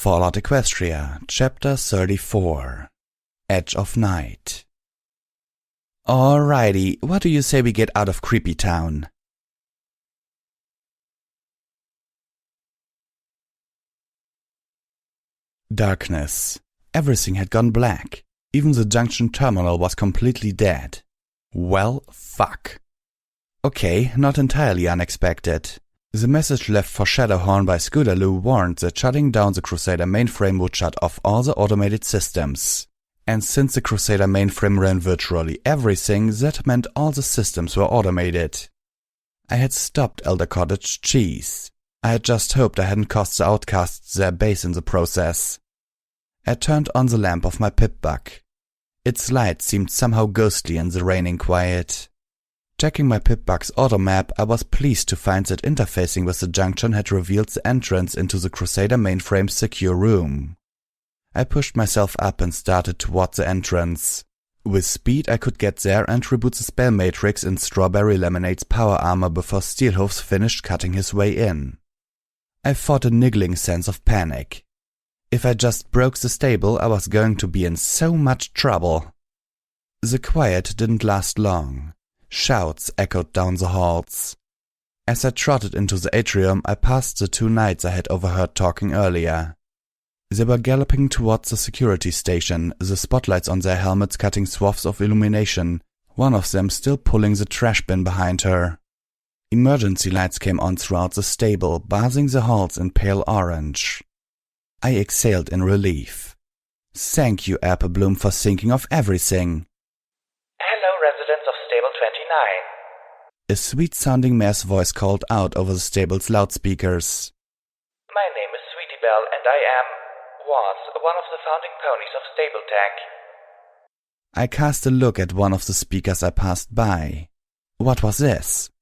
Fallout Equestria, Chapter 34 Edge of Night. Alrighty, what do you say we get out of Creepy Town? Darkness. Everything had gone black. Even the junction terminal was completely dead. Well, fuck. Okay, not entirely unexpected. The message left for Shadowhorn by Scootaloo warned that shutting down the Crusader mainframe would shut off all the automated systems. And since the Crusader mainframe ran virtually everything, that meant all the systems were automated. I had stopped Elder Cottage Cheese. I had just hoped I hadn't cost the outcasts their base in the process. I turned on the lamp of my pip-bug. Its light seemed somehow ghostly in the raining quiet. Checking my pip-bug's auto-map, I was pleased to find that interfacing with the junction had revealed the entrance into the Crusader mainframe's secure room. I pushed myself up and started toward the entrance. With speed I could get there and reboot the spell matrix in Strawberry Lemonade's power armor before Steelhooves finished cutting his way in. I fought a niggling sense of panic. If I just broke the stable, I was going to be in so much trouble. The quiet didn't last long. Shouts echoed down the halls. As I trotted into the atrium, I passed the two knights I had overheard talking earlier. They were galloping towards the security station, the spotlights on their helmets cutting swaths of illumination, one of them still pulling the trash bin behind her. Emergency lights came on throughout the stable, bathing the halls in pale orange. I exhaled in relief. Thank you, Apple Bloom, for thinking of everything. Hello, residents of Stable 29. A sweet-sounding mare's voice called out over the stable's loudspeakers. My name is Sweetie Belle, and was one of the founding ponies of Stable-Tech. I cast a look at one of the speakers I passed by. What was this?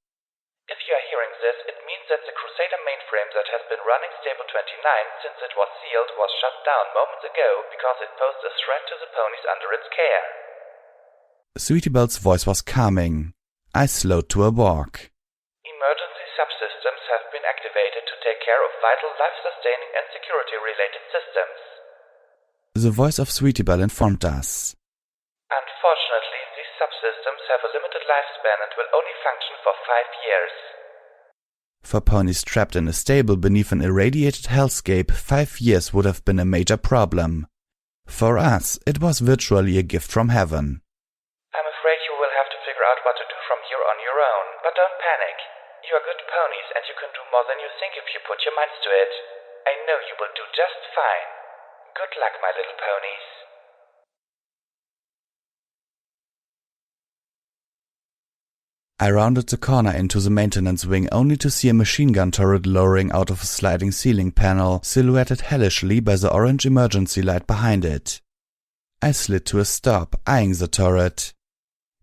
If you are hearing this, it means that the Crusader mainframe that has been running Stable 29 since it was sealed was shut down moments ago because it posed a threat to the ponies under its care. Sweetie Belle's voice was calming. I slowed to a walk. Emergency subsystems have been activated to take care of vital life-sustaining and security-related systems. The voice of Sweetie Belle informed us. Unfortunately, these subsystems have a limited lifespan and will only function for 5 years. For ponies trapped in a stable beneath an irradiated hellscape, 5 years would have been a major problem. For us, it was virtually a gift from heaven. I'm afraid you will have to figure out what to do from here on your own, but don't panic. You are good ponies and you can do more than you think if you put your minds to it. I know you will do just fine. Good luck, my little ponies. I rounded the corner into the maintenance wing only to see a machine gun turret lowering out of a sliding ceiling panel, silhouetted hellishly by the orange emergency light behind it. I slid to a stop, eyeing the turret.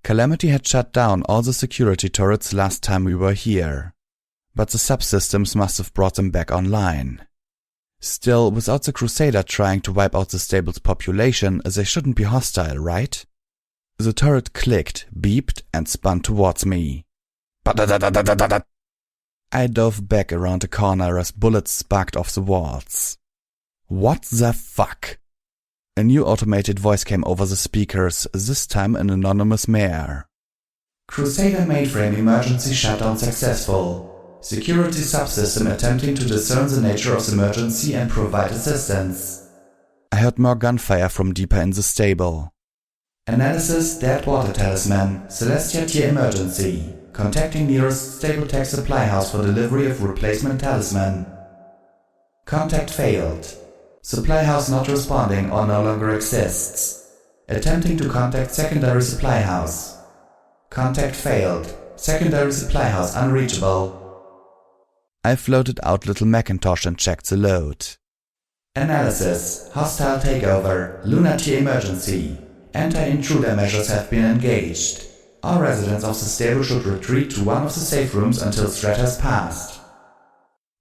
Calamity had shut down all the security turrets last time we were here, but the subsystems must have brought them back online. Still, without the Crusader trying to wipe out the stable's population, they shouldn't be hostile, right? The turret clicked, beeped, and spun towards me. I dove back around the corner as bullets sparked off the walls. What the fuck? A new automated voice came over the speakers, this time an anonymous mare. Crusader mainframe emergency shutdown successful. Security subsystem attempting to discern the nature of the emergency and provide assistance. I heard more gunfire from deeper in the stable. Analysis, dead water talisman, Celestia tier emergency. Contacting nearest Stable-Tech supply house for delivery of replacement talisman. Contact failed. Supply house not responding or no longer exists. Attempting to contact secondary supply house. Contact failed. Secondary supply house unreachable. I floated out Little Macintosh and checked the load. Analysis. Hostile takeover. Lunar tier emergency. Anti-intruder measures have been engaged. All residents of the stable should retreat to one of the safe rooms until threat has passed.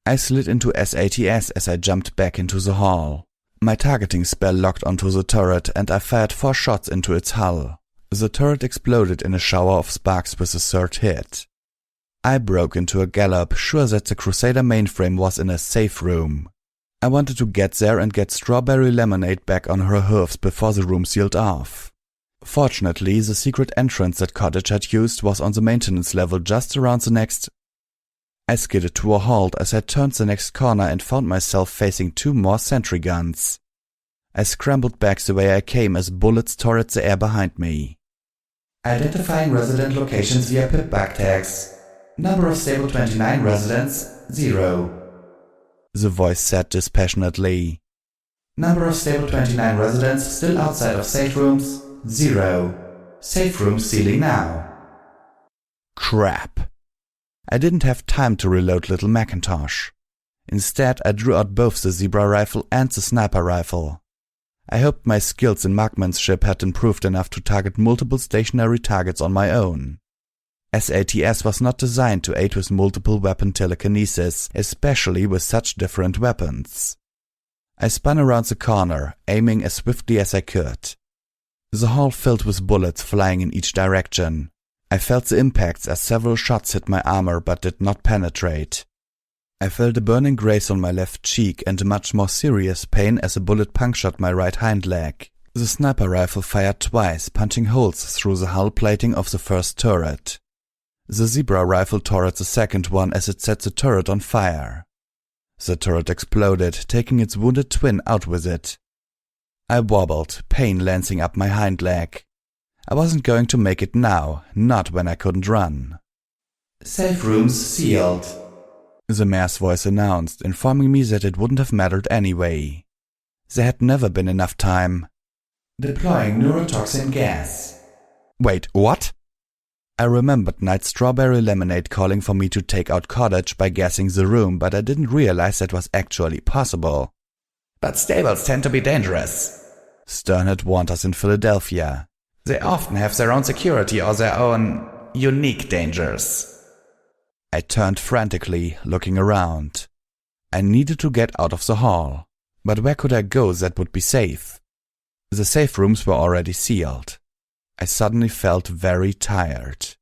I slid into SATS as I jumped back into the hall. My targeting spell locked onto the turret and I fired 4 shots into its hull. The turret exploded in a shower of sparks with the third hit. I broke into a gallop, sure that the Crusader mainframe was in a safe room. I wanted to get there and get strawberry lemonade back on her hooves before the room sealed off. Fortunately, the secret entrance that Cottage had used was on the maintenance level just around the next... I skidded to a halt as I turned the next corner and found myself facing 2 more sentry guns. I scrambled back the way I came as bullets tore at the air behind me. Identifying resident locations via pip bug tags. Number of stable 29 residents, 0. The voice said dispassionately. Number of stable 29 residents still outside of safe rooms, 0. Safe room sealing now. Crap. I didn't have time to reload Little Macintosh. Instead, I drew out both the zebra rifle and the sniper rifle. I hoped my skills in marksmanship had improved enough to target multiple stationary targets on my own. SATS was not designed to aid with multiple weapon telekinesis, especially with such different weapons. I spun around the corner, aiming as swiftly as I could. The hall filled with bullets flying in each direction. I felt the impacts as several shots hit my armor but did not penetrate. I felt a burning graze on my left cheek and a much more serious pain as a bullet punctured my right hind leg. The sniper rifle fired twice, punching holes through the hull plating of the first turret. The zebra rifle tore at the second one as it set the turret on fire. The turret exploded, taking its wounded twin out with it. I wobbled, pain lancing up my hind leg. I wasn't going to make it now, not when I couldn't run. Safe rooms sealed, the mayor's voice announced, informing me that it wouldn't have mattered anyway. There had never been enough time. Deploying neurotoxin gas. Wait, what? I remembered Night Strawberry Lemonade calling for me to take out Cottage by gassing the room, but I didn't realize that was actually possible. But stables tend to be dangerous, Stern had warned us in Philadelphia. They often have their own security or their own unique dangers. I turned frantically, looking around. I needed to get out of the hall. But where could I go that would be safe? The safe rooms were already sealed. I suddenly felt very tired.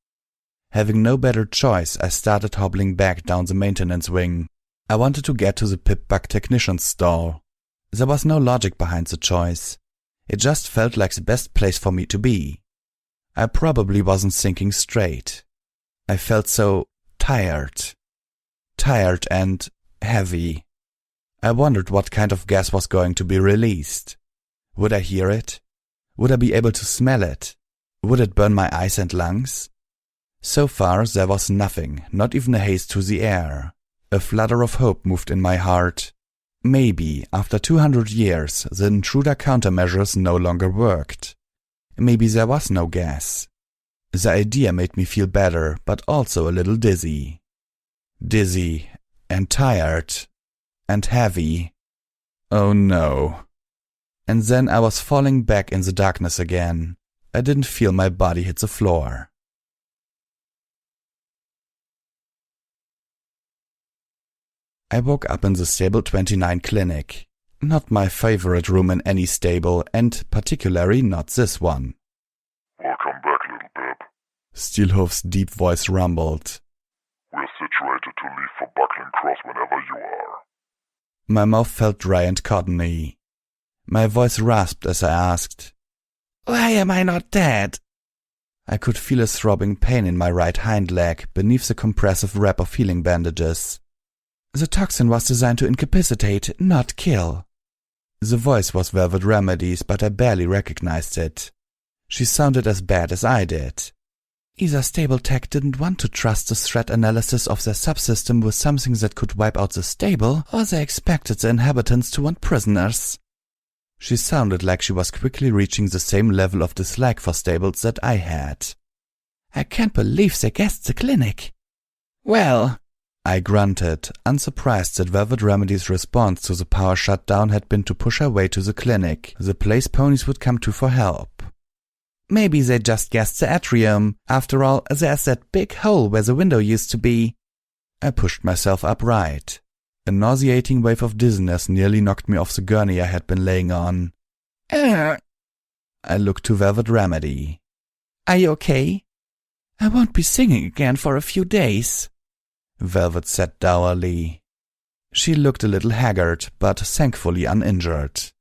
Having no better choice, I started hobbling back down the maintenance wing. I wanted to get to the pip-bug technician's stall. There was no logic behind the choice. It just felt like the best place for me to be. I probably wasn't thinking straight. I felt so tired. Tired and heavy. I wondered what kind of gas was going to be released. Would I hear it? Would I be able to smell it? Would it burn my eyes and lungs? So far there was nothing, not even a haze to the air. A flutter of hope moved in my heart. Maybe, after 200 years, the intruder countermeasures no longer worked. Maybe there was no gas. The idea made me feel better, but also a little dizzy. Dizzy, and tired, and heavy. Oh no. And then I was falling back in the darkness again. I didn't feel my body hit the floor. I woke up in the Stable 29 clinic. Not my favorite room in any stable, and particularly not this one. Welcome back, little Pip. Steelhoof's deep voice rumbled. We're situated to leave for Buckland Cross whenever you are. My mouth felt dry and cottony. My voice rasped as I asked, Why am I not dead? I could feel a throbbing pain in my right hind leg beneath the compressive wrap of healing bandages. The toxin was designed to incapacitate, not kill. The voice was Velvet Remedy's, but I barely recognized it. She sounded as bad as I did. Either Stable Tech didn't want to trust the threat analysis of their subsystem with something that could wipe out the stable, or they expected the inhabitants to want prisoners. She sounded like she was quickly reaching the same level of dislike for stables that I had. I can't believe they gassed the clinic. Well, I grunted, unsurprised that Velvet Remedy's response to the power shutdown had been to push her way to the clinic, the place ponies would come to for help. Maybe they just gassed the atrium. After all, there's that big hole where the window used to be. I pushed myself upright. A nauseating wave of dizziness nearly knocked me off the gurney I had been laying on. I looked to Velvet Remedy. Are you okay? I won't be singing again for a few days, Velvet said dourly. She looked a little haggard, but thankfully uninjured.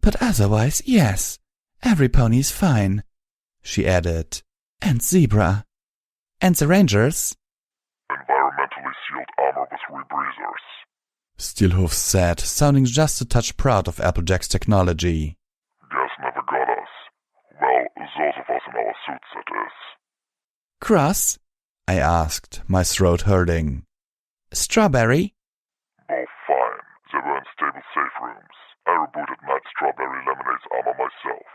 "But otherwise, yes. Every pony is fine," she added. "And Zebra." "And the Rangers?" Environmentally sealed armor with rebreathers. Steelhoof said, sounding just a touch proud of Applejack's technology. Gas never got us. Well, those of us in our suits, that is. "Cross?" I asked, my throat hurting. "Strawberry?" Both fine. They were in stable safe rooms. I rebooted Night Strawberry Lemonade's armor myself.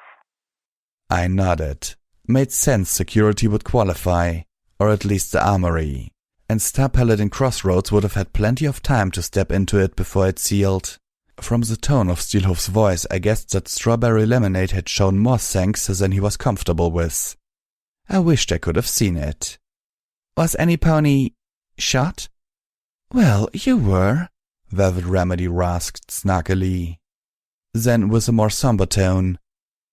I nodded. Made sense security would qualify, or at least the armory. And Star Paladin Crossroads would have had plenty of time to step into it before it sealed. From the tone of Steelhoof's voice, I guessed that Strawberry Lemonade had shown more thanks than he was comfortable with. I wished I could have seen it. "Was any pony shot?" "Well, you were," Velvet Remedy rasped snarkily. Then, with a more somber tone,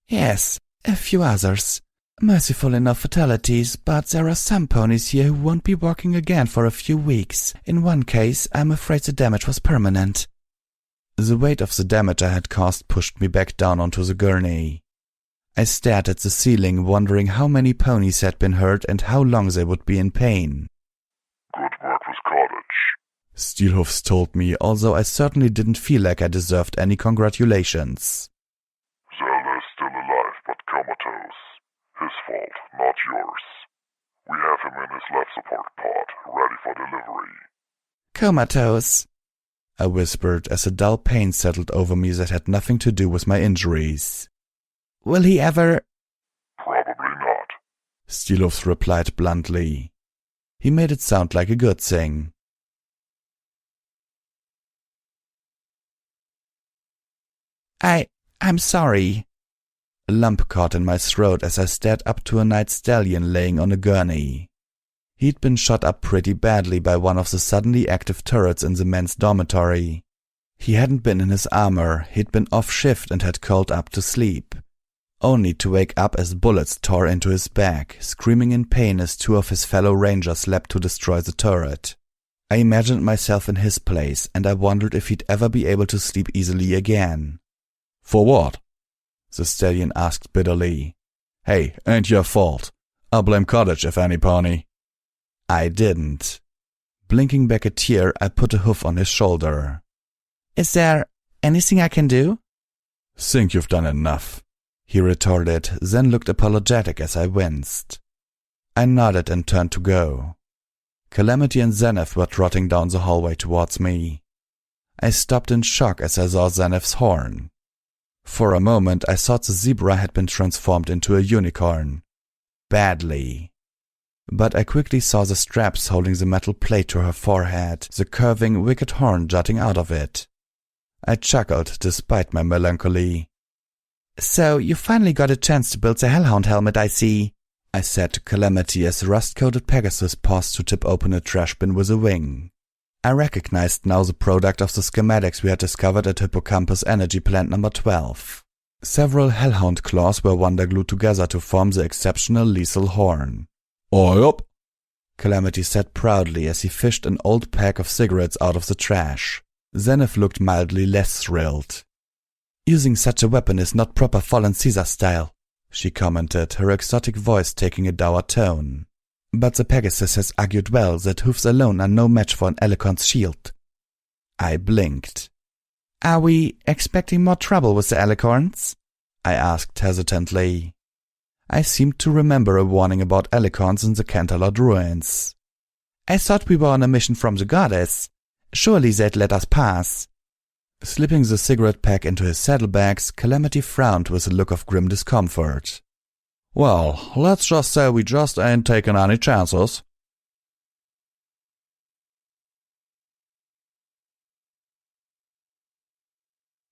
"Yes, a few others. Merciful enough fatalities, but there are some ponies here who won't be walking again for a few weeks. In one case, I'm afraid the damage was permanent." The weight of the damage I had caused pushed me back down onto the gurney. I stared at the ceiling, wondering how many ponies had been hurt and how long they would be in pain. Good work with Cottage. Steelhoofs told me, although I certainly didn't feel like I deserved any congratulations. Zelda is still alive, but comatose. His fault, not yours. We have him in his life support pod, ready for delivery. "Comatose," I whispered as a dull pain settled over me that had nothing to do with my injuries. "Will he ever—" Probably not. Steelhoofs replied bluntly. He made it sound like a good thing. I'm sorry." A lump caught in my throat as I stared up to a night stallion laying on a gurney. He'd been shot up pretty badly by one of the suddenly active turrets in the men's dormitory. He hadn't been in his armor, he'd been off shift and had curled up to sleep, only to wake up as bullets tore into his back, screaming in pain as two of his fellow rangers leapt to destroy the turret. I imagined myself in his place, and I wondered if he'd ever be able to sleep easily again. For what? The stallion asked bitterly. Hey, ain't your fault. I'll blame Cottage if any, pony. I didn't. Blinking back a tear, I put a hoof on his shoulder. "Is there anything I can do?" "Think you've done enough," he retorted, then looked apologetic as I winced. I nodded and turned to go. Calamity and Zenith were trotting down the hallway towards me. I stopped in shock as I saw Zenith's horn. For a moment, I thought the zebra had been transformed into a unicorn. Badly. But I quickly saw the straps holding the metal plate to her forehead, the curving, wicked horn jutting out of it. I chuckled despite my melancholy. "So you finally got a chance to build the Hellhound helmet, I see," I said to Calamity as the rust-coated Pegasus paused to tip open a trash bin with a wing. I recognized now the product of the schematics we had discovered at Hippocampus Energy Plant number 12. Several Hellhound claws were wonder-glued together to form the exceptional lethal horn. "Oi up!" Calamity said proudly as he fished an old pack of cigarettes out of the trash. Zenith looked mildly less thrilled. "Using such a weapon is not proper Fallen Caesar style," she commented, her exotic voice taking a dour tone. "But the Pegasus has argued well that hoofs alone are no match for an Alicorn's shield." I blinked. "Are we expecting more trouble with the Alicorns?" I asked hesitantly. I seemed to remember a warning about Alicorns in the Canterlot ruins. "I thought we were on a mission from the goddess. Surely they'd let us pass." Slipping the cigarette pack into his saddlebags, Calamity frowned with a look of grim discomfort. "Well, let's just say we just ain't taking any chances."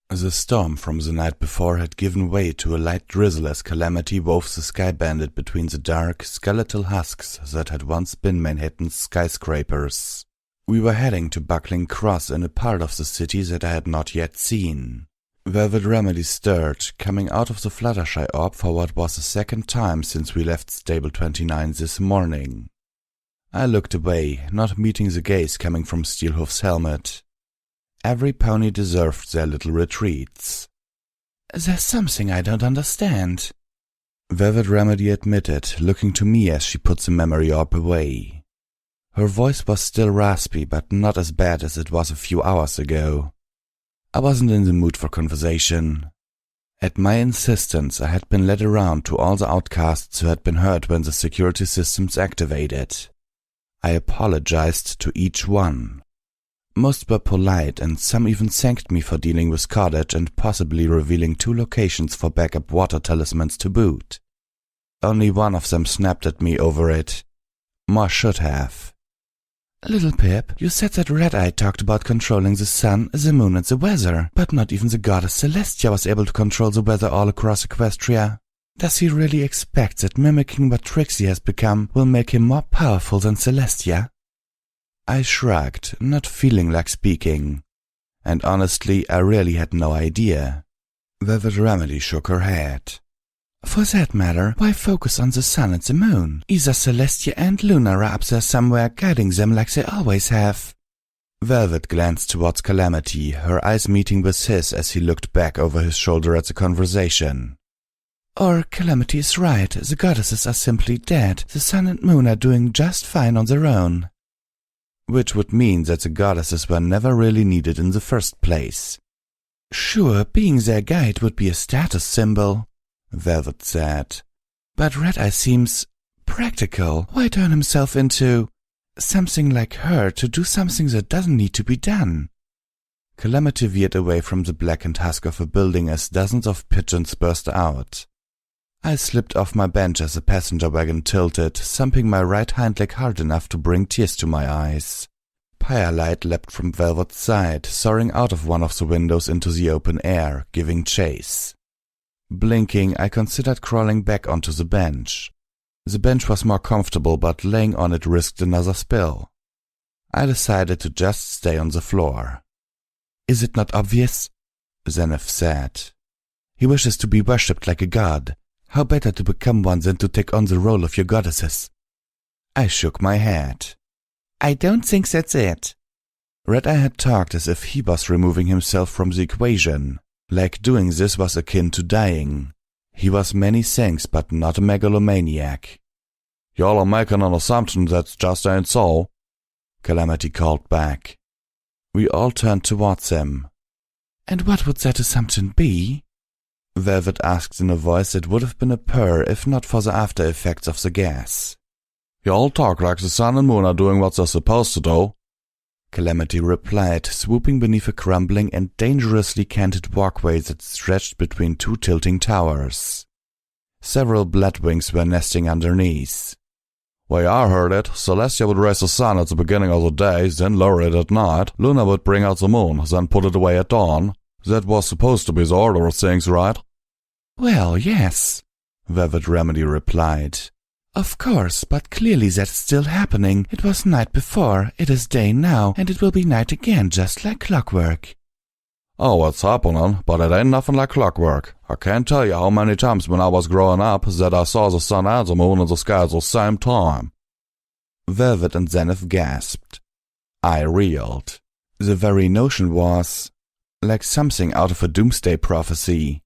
The storm from the night before had given way to a light drizzle as Calamity wove the sky bandit between the dark, skeletal husks that had once been Manhattan's skyscrapers. We were heading to Buckling Cross in a part of the city that I had not yet seen. Velvet Remedy stirred, coming out of the Fluttershy orb for what was the second time since we left Stable 29 this morning. I looked away, not meeting the gaze coming from Steelhoof's helmet. Every pony deserved their little retreats. There's something I don't understand, Velvet Remedy admitted, looking to me as she put the memory orb away. Her voice was still raspy, but not as bad as it was a few hours ago. I wasn't in the mood for conversation. At my insistence, I had been led around to all the outcasts who had been hurt when the security systems activated. I apologized to each one. Most were polite, and some even thanked me for dealing with Cottage and possibly revealing 2 locations for backup water talismans to boot. Only one of them snapped at me over it. More should have. Little Pip, you said that Red-Eye talked about controlling the sun, the moon and the weather, but not even the goddess Celestia was able to control the weather all across Equestria. Does he really expect that mimicking what Trixie has become will make him more powerful than Celestia? I shrugged, not feeling like speaking. And honestly, I really had no idea. Velvet Remedy shook her head. For that matter, why focus on the sun and the moon? Either Celestia and Luna are up there somewhere, guiding them like they always have. Velvet glanced towards Calamity, her eyes meeting with his as he looked back over his shoulder at the conversation. Or Calamity is right, the goddesses are simply dead. The sun and moon are doing just fine on their own. Which would mean that the goddesses were never really needed in the first place. Sure, being their guide would be a status symbol, Velvet said. But Red-Eye seems practical. Why turn himself into something like her to do something that doesn't need to be done? Calamity veered away from the blackened husk of a building as dozens of pigeons burst out. I slipped off my bench as the passenger wagon tilted, thumping my right hind leg hard enough to bring tears to my eyes. Firelight leapt from Velvet's side, soaring out of one of the windows into the open air, giving chase. Blinking, I considered crawling back onto the bench. The bench was more comfortable, but laying on it risked another spill. I decided to just stay on the floor. Is it not obvious? Zenith said. He wishes to be worshipped like a god. How better to become one than to take on the role of your goddesses? I shook my head. I don't think that's it. Red-Eye had talked as if he was removing himself from the equation, like doing this was akin to dying. He was many things, but not a megalomaniac. Y'all are making an assumption that just ain't so, Calamity called back. We all turned towards him. And what would that assumption be? Velvet asked in a voice that would have been a purr if not for the after effects of the gas. Y'all talk like the sun and moon are doing what they're supposed to do, Calamity replied, swooping beneath a crumbling and dangerously canted walkway that stretched between 2 tilting towers. Several bloodwings were nesting underneath. Way I heard it, Celestia would raise the sun at the beginning of the day, then lower it at night. Luna would bring out the moon, then put it away at dawn. That was supposed to be the order of things, right? Well, yes, Velvet Remedy replied. Of course, but clearly that's still happening. It was night before, it is day now, and it will be night again, just like clockwork. Oh, it's happening, but it ain't nothing like clockwork. I can't tell you how many times when I was growing up that I saw the sun and the moon in the sky at the same time. Velvet and Zenith gasped. I reeled. The very notion was like something out of a doomsday prophecy.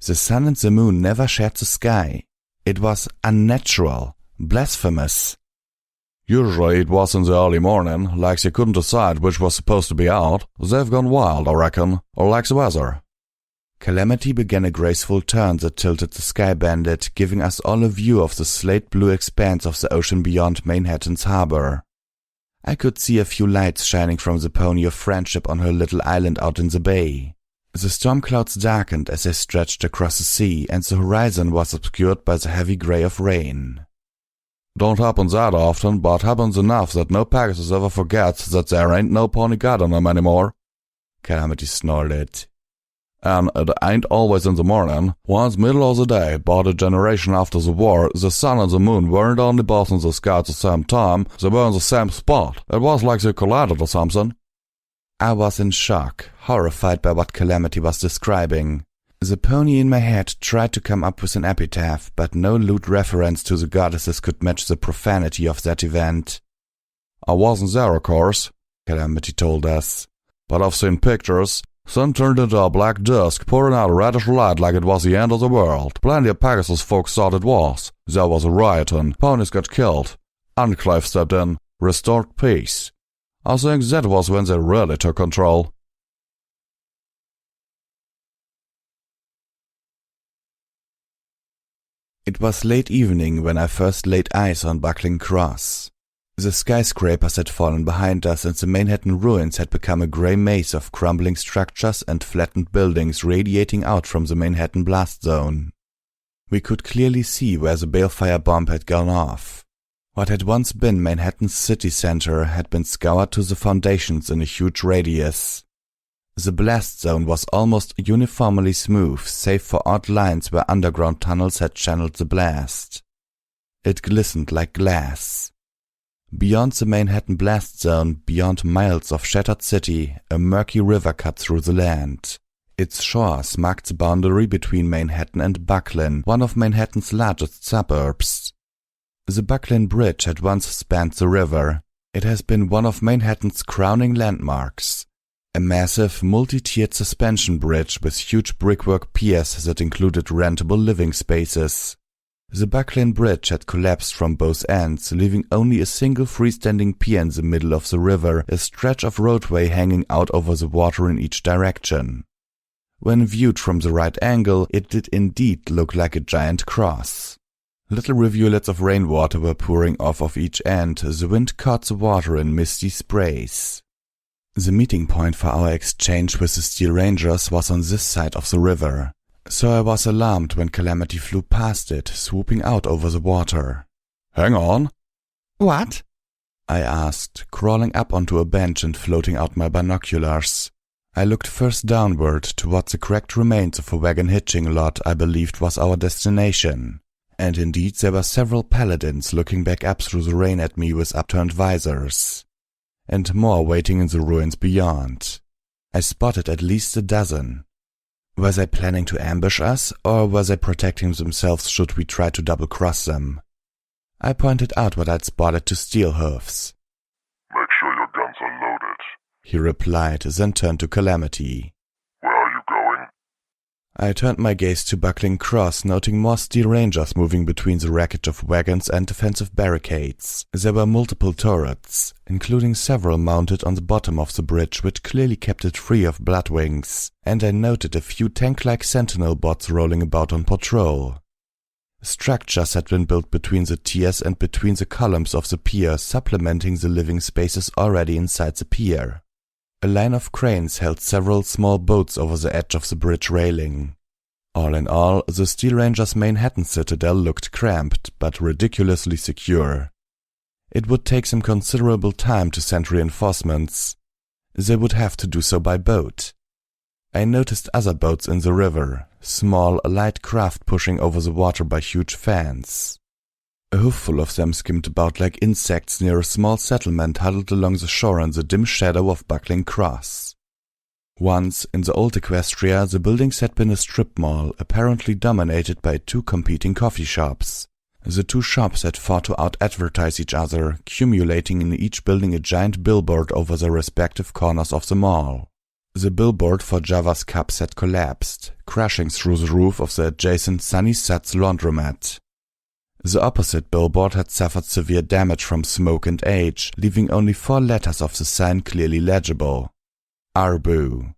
The sun and the moon never shared the sky. It was unnatural, blasphemous. Usually it was in the early morning, like they couldn't decide which was supposed to be out. They've gone wild, I reckon, or like the weather. Calamity began a graceful turn that tilted the Sky Bandit, giving us all a view of the slate-blue expanse of the ocean beyond Manhattan's harbor. I could see a few lights shining from the Pony of Friendship on her little island out in the bay. The storm clouds darkened as they stretched across the sea, and the horizon was obscured by the heavy grey of rain. Don't happen that often, but happens enough that no Pegasus ever forgets that there ain't no pony god in them anymore, Calamity snorted. And it ain't always in the morning. Once middle of the day, about a generation after the war, the sun and the moon weren't only both in the sky at the same time, they were in the same spot. It was like they collided or something. I was in shock, horrified by what Calamity was describing. The pony in my head tried to come up with an epitaph, but no lewd reference to the goddesses could match the profanity of that event. I wasn't there, of course, Calamity told us. but I've seen pictures. Sun turned into a black disk, pouring out a reddish light like it was the end of the world. Plenty of Pegasus folks thought it was. There was a rioting, ponies got killed. Enclave stepped in, restored peace. I think that was when they really took control. It was late evening when I first laid eyes on Buckling Cross. The skyscrapers had fallen behind us and the Manhattan ruins had become a grey maze of crumbling structures and flattened buildings radiating out from the Manhattan blast zone. We could clearly see where the balefire bomb had gone off. What had once been Manhattan's city center had been scoured to the foundations in a huge radius. The blast zone was almost uniformly smooth, save for odd lines where underground tunnels had channeled the blast. It glistened like glass. Beyond the Manhattan blast zone, beyond miles of shattered city, a murky river cut through the land. Its shores marked the boundary between Manhattan and Brooklyn, one of Manhattan's largest suburbs. The Brooklyn Bridge had once spanned the river. It has been one of Manhattan's crowning landmarks. A massive, multi-tiered suspension bridge with huge brickwork piers that included rentable living spaces. The Brooklyn Bridge had collapsed from both ends, leaving only a single freestanding pier in the middle of the river, a stretch of roadway hanging out over the water in each direction. When viewed from the right angle, it did indeed look like a giant cross. Little rivulets of rainwater were pouring off of each end, the wind caught the water in misty sprays. The meeting point for our exchange with the Steel Rangers was on this side of the river, so I was alarmed when Calamity flew past it, swooping out over the water. Hang on. What? I asked, crawling up onto a bench and floating out my binoculars. I looked first downward toward the cracked remains of a wagon hitching lot I believed was our destination, and indeed there were several paladins looking back up through the rain at me with upturned visors, and more waiting in the ruins beyond. I spotted at least a dozen. Were they planning to ambush us, or were they protecting themselves should we try to double-cross them? I pointed out what I'd spotted to Steelhoofs. "Make sure your guns are loaded," he replied, then turned to Calamity. "Where are you going?" I turned my gaze to Buckling Cross, noting more Steel Rangers moving between the wreckage of wagons and defensive barricades. There were multiple turrets, including several mounted on the bottom of the bridge, which clearly kept it free of bloodwings, and I noted a few tank-like sentinel bots rolling about on patrol. Structures had been built between the tiers and between the columns of the pier, supplementing the living spaces already inside the pier. A line of cranes held several small boats over the edge of the bridge railing. All in all, the Steel Rangers' Manhattan citadel looked cramped, but ridiculously secure. It would take some considerable time to send reinforcements. They would have to do so by boat. I noticed other boats in the river, small, light craft pushing over the water by huge fans. A hoofful of them skimmed about like insects near a small settlement huddled along the shore in the dim shadow of Buckling Cross. Once, in the old Equestria, the buildings had been a strip mall, apparently dominated by two competing coffee shops. The two shops had fought to out-advertise each other, accumulating in each building a giant billboard over the respective corners of the mall. The billboard for Java's Cups had collapsed, crashing through the roof of the adjacent Sunny Suds laundromat. The opposite billboard had suffered severe damage from smoke and age, leaving only 4 letters of the sign clearly legible. Arbu.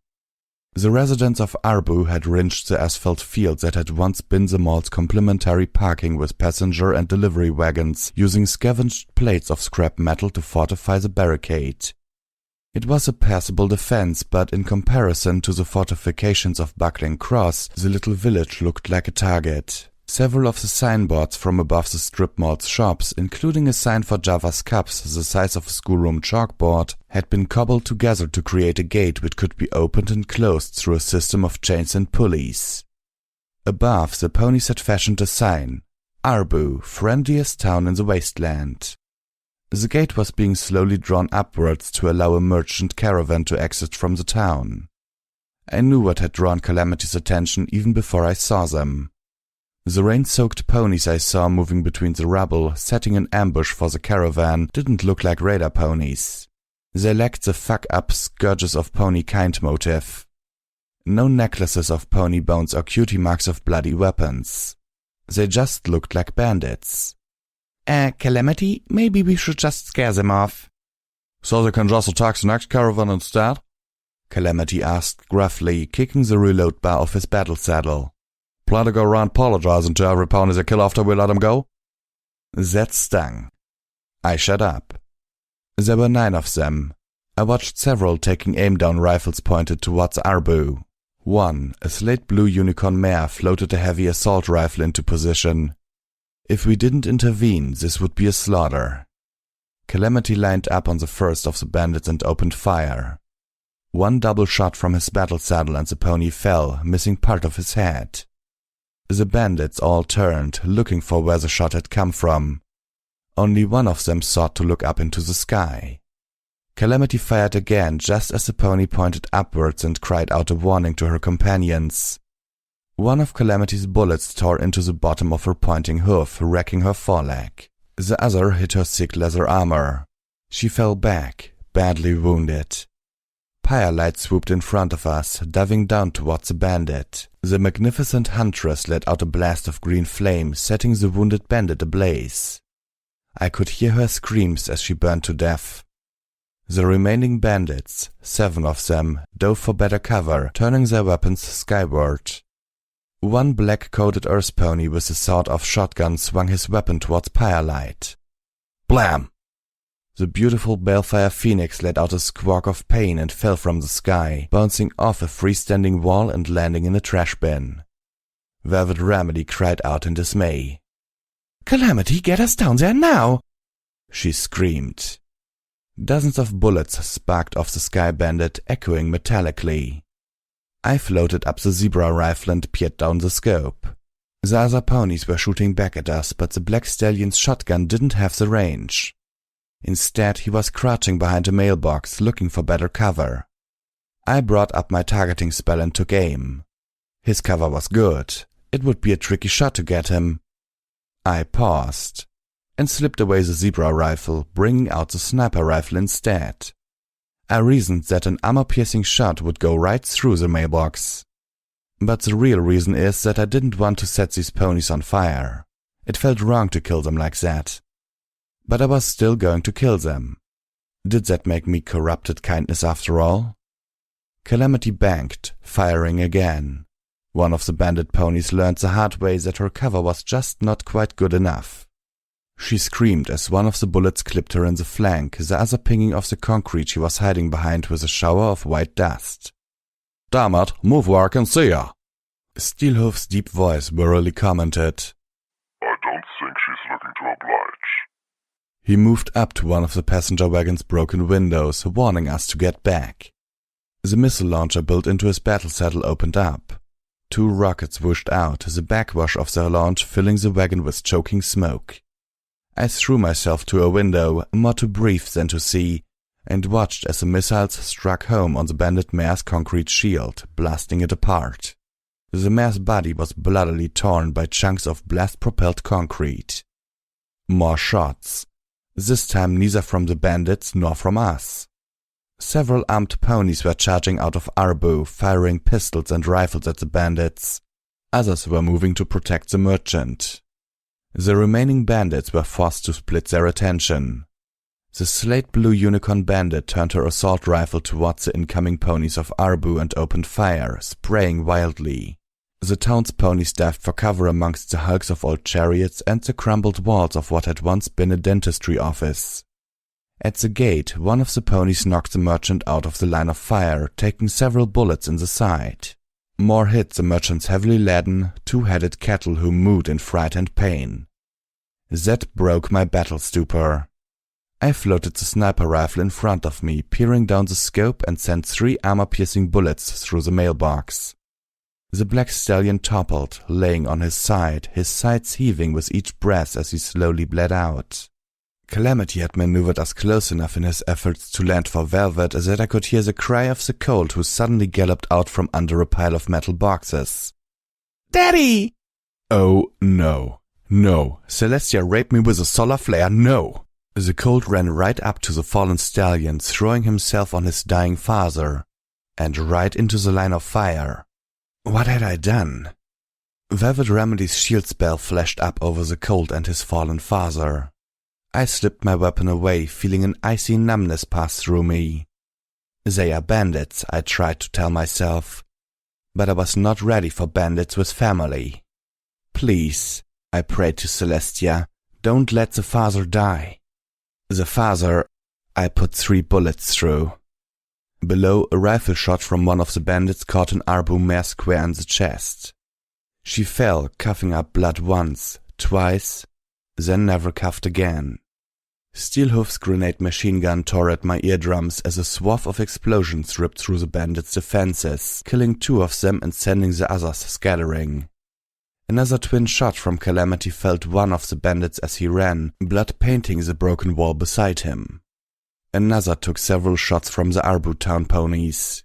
The residents of Arbu had rinsed the asphalt field that had once been the mall's complimentary parking with passenger and delivery wagons, using scavenged plates of scrap metal to fortify the barricade. It was a passable defense, but in comparison to the fortifications of Buckling Cross, the little village looked like a target. Several of the signboards from above the strip mall's shops, including a sign for Java's Cups the size of a schoolroom chalkboard, had been cobbled together to create a gate which could be opened and closed through a system of chains and pulleys. Above, the ponies had fashioned a sign, Arbu, friendliest town in the wasteland. The gate was being slowly drawn upwards to allow a merchant caravan to exit from the town. I knew what had drawn Calamity's attention even before I saw them. The rain-soaked ponies I saw moving between the rubble, setting an ambush for the caravan, didn't look like raider ponies. They lacked the fuck-up scourges of pony kind motive. No necklaces of pony bones or cutie marks of bloody weapons. They just looked like bandits. Calamity, maybe we should just scare them off. So they can just attack the next caravan instead? Calamity asked gruffly, kicking the reload bar off his battle saddle. Plan to go around apologizing to every pony they kill after we let them go? That stung. I shut up. There were 9 of them. I watched several taking aim-down rifles pointed towards Arbu. One, a slate blue unicorn mare, floated a heavy assault rifle into position. If we didn't intervene, this would be a slaughter. Calamity lined up on the first of the bandits and opened fire. One double shot from his battle saddle and the pony fell, missing part of his head. The bandits all turned, looking for where the shot had come from. Only one of them sought to look up into the sky. Calamity fired again just as the pony pointed upwards and cried out a warning to her companions. One of Calamity's bullets tore into the bottom of her pointing hoof, wrecking her foreleg. The other hit her thick leather armor. She fell back, badly wounded. Firelight swooped in front of us, diving down towards the bandit. The magnificent huntress let out a blast of green flame, setting the wounded bandit ablaze. I could hear her screams as she burned to death. The remaining bandits, 7 of them, dove for better cover, turning their weapons skyward. One black-coated earth pony with a sawed-off shotgun swung his weapon towards Firelight. Blam! The beautiful balefire phoenix let out a squawk of pain and fell from the sky, bouncing off a freestanding wall and landing in a trash bin. Velvet Remedy cried out in dismay. "Calamity, get us down there now!" she screamed. Dozens of bullets sparked off the sky bandit, echoing metallically. I floated up the zebra rifle and peered down the scope. The other ponies were shooting back at us, but the black stallion's shotgun didn't have the range. Instead, he was crouching behind a mailbox, looking for better cover. I brought up my targeting spell and took aim. His cover was good. It would be a tricky shot to get him. I paused and slipped away the zebra rifle, bringing out the sniper rifle instead. I reasoned that an armor-piercing shot would go right through the mailbox. But the real reason is that I didn't want to set these ponies on fire. It felt wrong to kill them like that. But I was still going to kill them. Did that make me corrupted kindness after all? Calamity banked, firing again. One of the bandit ponies learned the hard way that her cover was just not quite good enough. She screamed as one of the bullets clipped her in the flank, the other pinging off the concrete she was hiding behind with a shower of white dust. "Damn it, move where I can see ya!" Steelhoof's deep voice wearily commented. "I don't think she's looking to oblige." He moved up to one of the passenger wagon's broken windows, warning us to get back. The missile launcher built into his battle saddle opened up. 2 rockets whooshed out, the backwash of their launch filling the wagon with choking smoke. I threw myself to a window, more to breathe than to see, and watched as the missiles struck home on the bandit mare's concrete shield, blasting it apart. The mare's body was bloodily torn by chunks of blast-propelled concrete. More shots. This time neither from the bandits nor from us. Several armed ponies were charging out of Arbu, firing pistols and rifles at the bandits. Others were moving to protect the merchant. The remaining bandits were forced to split their attention. The slate-blue unicorn bandit turned her assault rifle towards the incoming ponies of Arbu and opened fire, spraying wildly. The town's ponies dived for cover amongst the hulks of old chariots and the crumbled walls of what had once been a dentistry office. At the gate, one of the ponies knocked the merchant out of the line of fire, taking several bullets in the side. More hit the merchant's heavily laden, 2-headed cattle who mooed in fright and pain. That broke my battle stupor. I floated the sniper rifle in front of me, peering down the scope, and sent 3 armor-piercing bullets through the mailbox. The black stallion toppled, laying on his side, his sides heaving with each breath as he slowly bled out. Calamity had maneuvered us close enough in his efforts to land for Velvet that I could hear the cry of the colt who suddenly galloped out from under a pile of metal boxes. "Daddy!" Oh, no. No. Celestia raped me with a solar flare, no. The colt ran right up to the fallen stallion, throwing himself on his dying father, and right into the line of fire. What had I done? Velvet Remedy's shield spell flashed up over the colt and his fallen father. I slipped my weapon away, feeling an icy numbness pass through me. They are bandits, I tried to tell myself, but I was not ready for bandits with family. Please, I prayed to Celestia, don't let the father die. The father, I put 3 bullets through. Below, a rifle shot from one of the bandits caught an Arbu mare square in the chest. She fell, coughing up blood once, twice, then never coughed again. Steelhoof's grenade machine gun tore at my eardrums as a swath of explosions ripped through the bandits' defenses, killing 2 of them and sending the others scattering. Another twin shot from Calamity felled one of the bandits as he ran, blood painting the broken wall beside him. Another took several shots from the Arbu town ponies.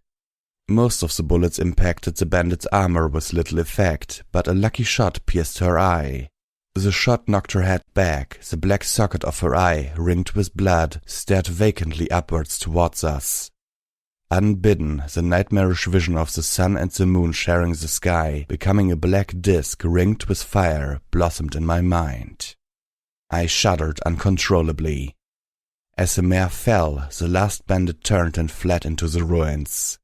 Most of the bullets impacted the bandit's armor with little effect, but a lucky shot pierced her eye. The shot knocked her head back, the black socket of her eye, ringed with blood, stared vacantly upwards towards us. Unbidden, the nightmarish vision of the sun and the moon sharing the sky, becoming a black disk ringed with fire, blossomed in my mind. I shuddered uncontrollably. As the mare fell, the last bandit turned and fled into the ruins.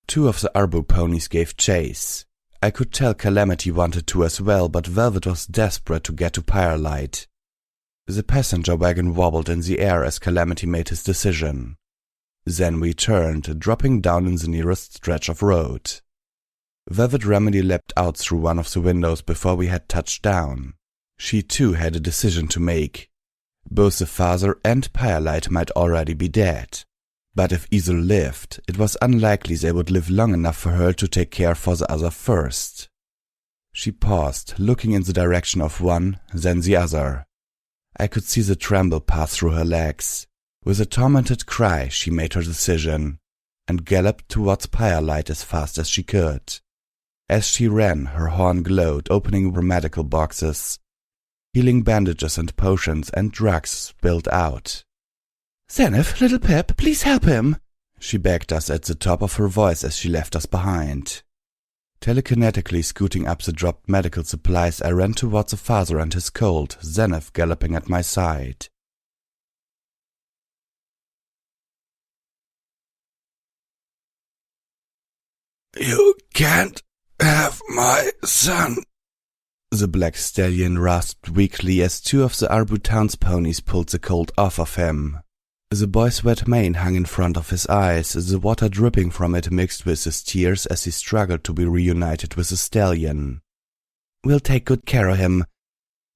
2 of the Arbu ponies gave chase. I could tell Calamity wanted to as well, but Velvet was desperate to get to Firelight. The passenger wagon wobbled in the air as Calamity made his decision. Then we turned, dropping down in the nearest stretch of road. Velvet Remedy leapt out through one of the windows before we had touched down. She too had a decision to make. Both the father and Firelight might already be dead. But if either lived, it was unlikely they would live long enough for her to take care for the other first. She paused, looking in the direction of one, then the other. I could see the tremble pass through her legs. With a tormented cry, she made her decision, and galloped towards Firelight as fast as she could. As she ran, her horn glowed, opening her medical boxes. Healing bandages and potions and drugs spilled out. "Zenith, little Pip, please help him," she begged us at the top of her voice as she left us behind. Telekinetically scooting up the dropped medical supplies, I ran towards the father and his colt, Zenith galloping at my side. "You can't have my son," the black stallion rasped weakly as 2 of the Arbu town's ponies pulled the colt off of him. The boy's wet mane hung in front of his eyes, the water dripping from it mixed with his tears as he struggled to be reunited with the stallion. "We'll take good care of him,"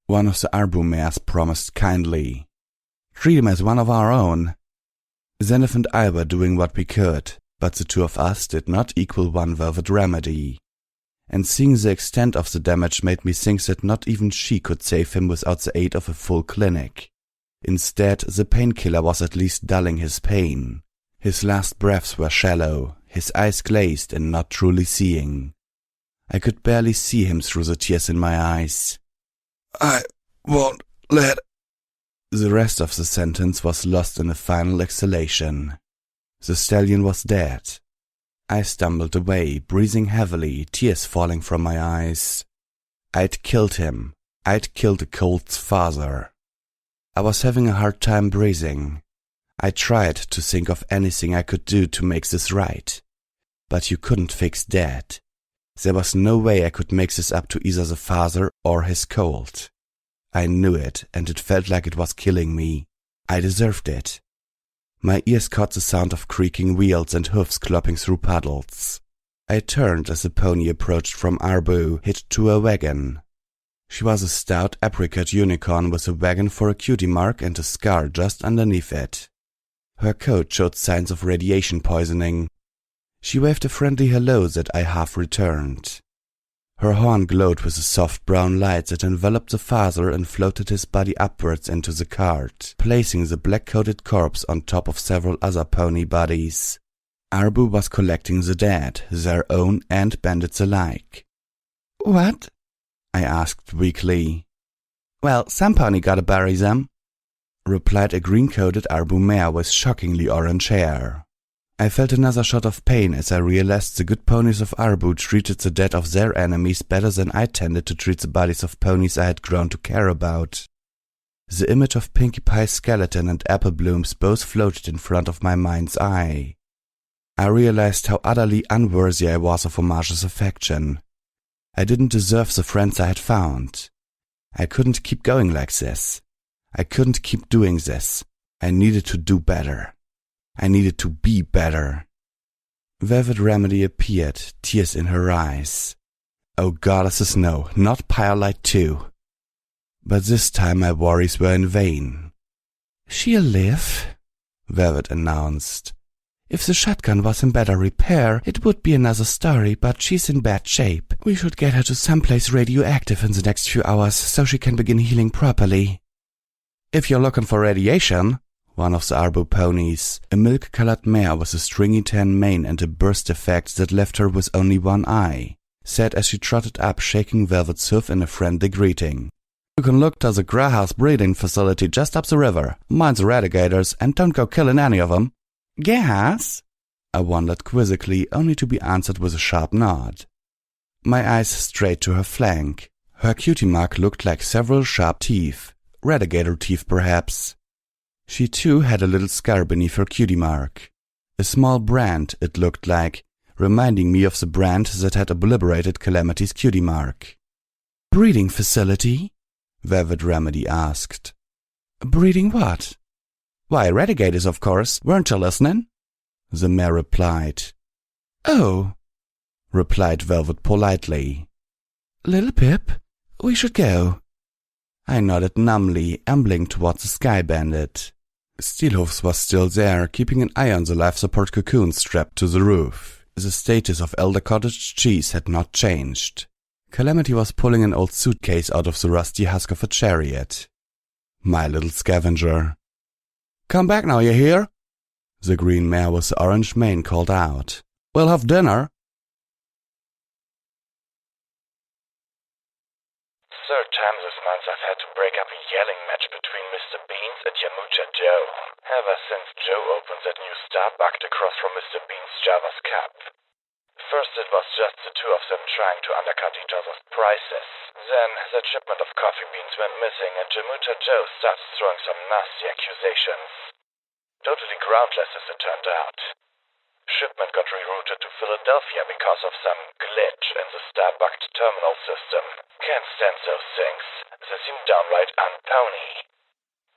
one of the Arbu mares promised kindly. "Treat him as one of our own." Zenith and I were doing what we could, but the 2 of us did not equal one Velvet Remedy. And seeing the extent of the damage made me think that not even she could save him without the aid of a full clinic. Instead, the painkiller was at least dulling his pain. His last breaths were shallow, his eyes glazed and not truly seeing. I could barely see him through the tears in my eyes. "I won't let—" The rest of the sentence was lost in a final exhalation. The stallion was dead. I stumbled away, breathing heavily, tears falling from my eyes. I'd killed him. I'd killed the colt's father. I was having a hard time breathing. I tried to think of anything I could do to make this right. But you couldn't fix dead. There was no way I could make this up to either the father or his colt. I knew it, and it felt like it was killing me. I deserved it. My ears caught the sound of creaking wheels and hoofs clopping through puddles. I turned as the pony approached from Arbu, hitched to a wagon. She was a stout apricot unicorn with a wagon for a cutie mark and a scar just underneath it. Her coat showed signs of radiation poisoning. She waved a friendly hello that I half returned. Her horn glowed with a soft brown light that enveloped the father and floated his body upwards into the cart, placing the black-coated corpse on top of several other pony bodies. Arbu was collecting the dead, their own and bandits alike. "What?" I asked weakly. "Well, some pony gotta bury them." replied a green-coated Arbu mare with shockingly orange hair. I felt another shot of pain as I realized the good ponies of Arbu treated the dead of their enemies better than I tended to treat the bodies of ponies I had grown to care about. The image of Pinkie Pie's skeleton and apple blooms both floated in front of my mind's eye. I realized how utterly unworthy I was of Homage's affection. I didn't deserve the friends I had found. I couldn't keep going like this. I couldn't keep doing this. I needed to do better. I needed to be better. Velvet Remedy appeared, tears in her eyes. Oh goddesses, no, not Pyrelight too. But this time my worries were in vain. "She'll live," Velvet announced. "If the shotgun was in better repair, it would be another story, but she's in bad shape. We should get her to someplace radioactive in the next few hours so she can begin healing properly." "If you're looking for radiation," one of the Arbu ponies, a milk-colored mare with a stringy tan mane and a burst effect that left her with only one eye, said as she trotted up, shaking Velvet's hoof in a friendly greeting. "You can look to the Grahaus breeding facility just up the river. Mind the radigators and don't go killing any of them." "Gas?" I wondered quizzically, only to be answered with a sharp nod. My eyes strayed to her flank. Her cutie mark looked like several sharp teeth, radigator teeth perhaps. She too had a little scar beneath her cutie mark. A small brand, it looked like, reminding me of the brand that had obliterated Calamity's cutie mark. "Breeding facility?" Velvet Remedy asked. "Breeding what?" "Why, radigators, of course. Weren't you listening?" The mare replied. "Oh," replied Velvet politely. "Little Pip, we should go." I nodded numbly, ambling towards the Sky Bandit. Steelhoofs was still there, keeping an eye on the life support cocoon strapped to the roof. The status of Elder Cottage Cheese had not changed. Calamity was pulling an old suitcase out of the rusty husk of a chariot. My little scavenger. "Come back now, you hear?" The green mare with the orange mane called out. "We'll have dinner." Third time this month I've had to break up a yelling match between Mr. Beans and Yamucha Joe, ever since Joe opened that new Starbucks across from Mr. Beans' Java's Cup. First it was just the two of them trying to undercut each other's prices. Then that shipment of coffee beans went missing and Yamucha Joe started throwing some nasty accusations. Totally groundless as it turned out. Shipment got rerouted to Philadelphia because of some glitch in the Starbucks terminal system. Can't stand those things. They seem downright un-pony.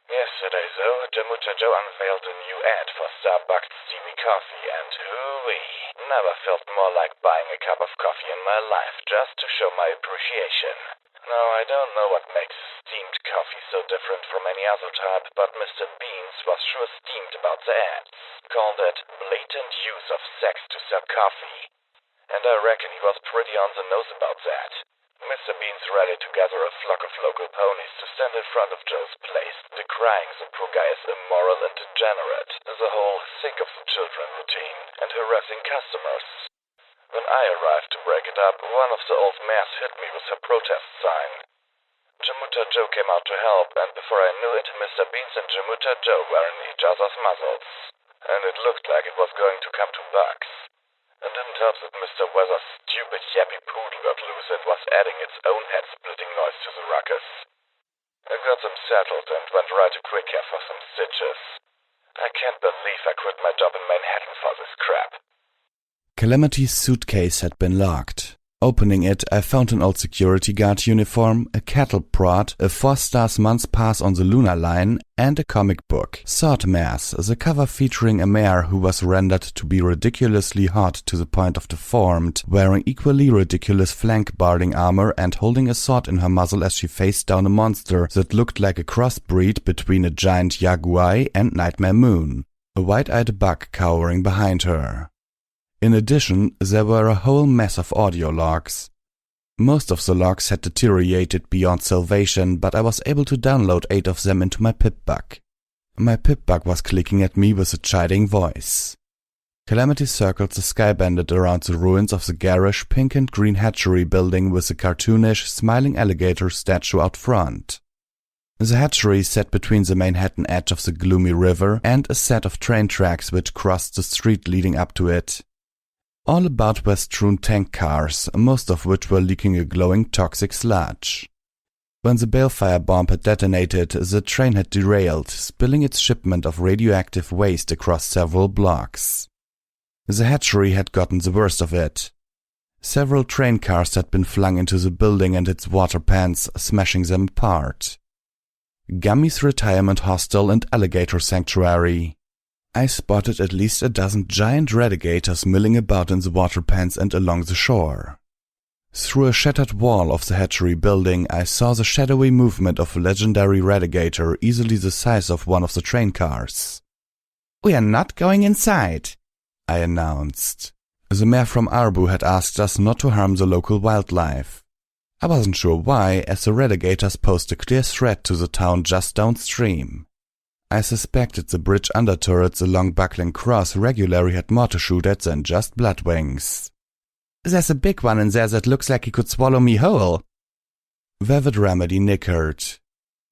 Yesterday, though, Yamucha Joe unveiled a new ad for Starbucks steamy coffee, and hoo-wee, never felt more like buying a cup of coffee in my life just to show my appreciation. Now, I don't know what makes steamed coffee so different from any other type, but Mr. Beans was sure steamed about the ads. Called it blatant use of sex to sell coffee. And I reckon he was pretty on the nose about that. Mr. Beans rallied together a flock of local ponies to stand in front of Joe's place, decrying the poor guy as immoral and degenerate, the whole sick of the children routine, and harassing customers. When I arrived to break it up, one of the old mares hit me with her protest sign. Yamucha Joe came out to help, and before I knew it, Mr. Beans and Yamucha Joe were in each other's muzzles. And it looked like it was going to come to bucks. It didn't help that Mr. Weather's stupid yappy poodle got loose and was adding its own head-splitting noise to the ruckus. I got them settled and went right to Quick Care for some stitches. I can't believe I quit my job in Manhattan for this crap. Calamity's suitcase had been locked. Opening it, I found an old security guard uniform, a cattle prod, a 4-star month's pass on the Lunar Line, and a comic book, Sword Mares, the cover featuring a mare who was rendered to be ridiculously hot to the point of deformed, wearing equally ridiculous flank-barding armor and holding a sword in her muzzle as she faced down a monster that looked like a crossbreed between a giant Yaguai and Nightmare Moon, a wide-eyed buck cowering behind her. In addition, there were a whole mess of audio logs. Most of the logs had deteriorated beyond salvation, but I was able to download 8 of them into my Pip-Bug. My Pip-Bug was clicking at me with a chiding voice. Calamity circled the Sky Bandit around the ruins of the garish pink and green hatchery building with the cartoonish, smiling alligator statue out front. The hatchery sat between the Manhattan edge of the gloomy river and a set of train tracks which crossed the street leading up to it. All about were strewn tank cars, most of which were leaking a glowing toxic sludge. When the balefire bomb had detonated, the train had derailed, spilling its shipment of radioactive waste across several blocks. The hatchery had gotten the worst of it. Several train cars had been flung into the building and its water pans, smashing them apart. Gummy's retirement hostel and alligator sanctuary. I spotted at least a dozen giant radigators milling about in the water pans and along the shore. Through a shattered wall of the hatchery building, I saw the shadowy movement of a legendary radigator easily the size of one of the train cars. "We are not going inside," I announced. The mayor from Arbu had asked us not to harm the local wildlife. I wasn't sure why, as the radigators posed a clear threat to the town just downstream. I suspected the bridge underturrets along Buckling Cross regularly had more to shoot at than just bloodwings. "There's a big one in there that looks like he could swallow me whole." Velvet Remedy nickered.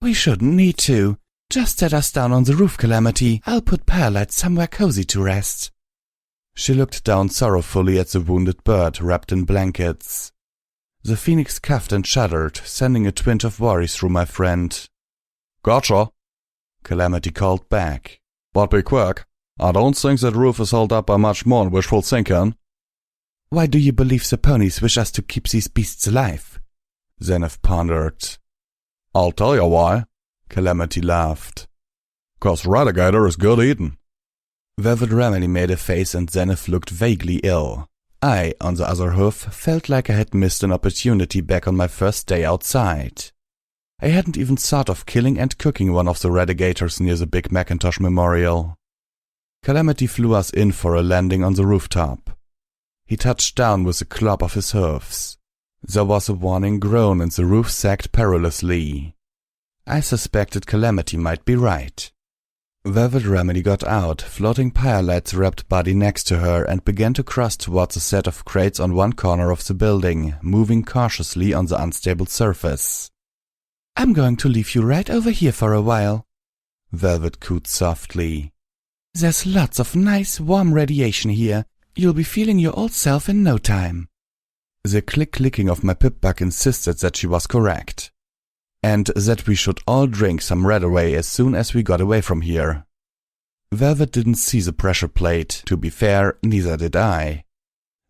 "We shouldn't need to. Just set us down on the roof, Calamity. I'll put Perlite somewhere cozy to rest." She looked down sorrowfully at the wounded bird wrapped in blankets. The phoenix coughed and shuddered, sending a twinge of worry through my friend. "Gotcha," Calamity called back. "But be quick. I don't think that roof is held up by much more than wishful thinking." "Why do you believe the ponies wish us to keep these beasts alive?" Zenith pondered. "I'll tell you why," Calamity laughed. "'Cause radigator is good eating." Velvet Remedy made a face and Zenith looked vaguely ill. I, on the other hoof, felt like I had missed an opportunity back on my first day outside. I hadn't even thought of killing and cooking one of the radigators near the big Macintosh Memorial. Calamity flew us in for a landing on the rooftop. He touched down with a clop of his hoofs. There was a warning groan and the roof sagged perilously. I suspected Calamity might be right. Velvet Remedy got out, floating Pyrelight's wrapped body next to her, and began to cross towards a set of crates on one corner of the building, moving cautiously on the unstable surface. "I'm going to leave you right over here for a while," Velvet cooed softly. "There's lots of nice, warm radiation here. You'll be feeling your old self in no time." The click-clicking of my pip-buck insisted that she was correct, and that we should all drink some Redaway as soon as we got away from here. Velvet didn't see the pressure plate. To be fair, neither did I.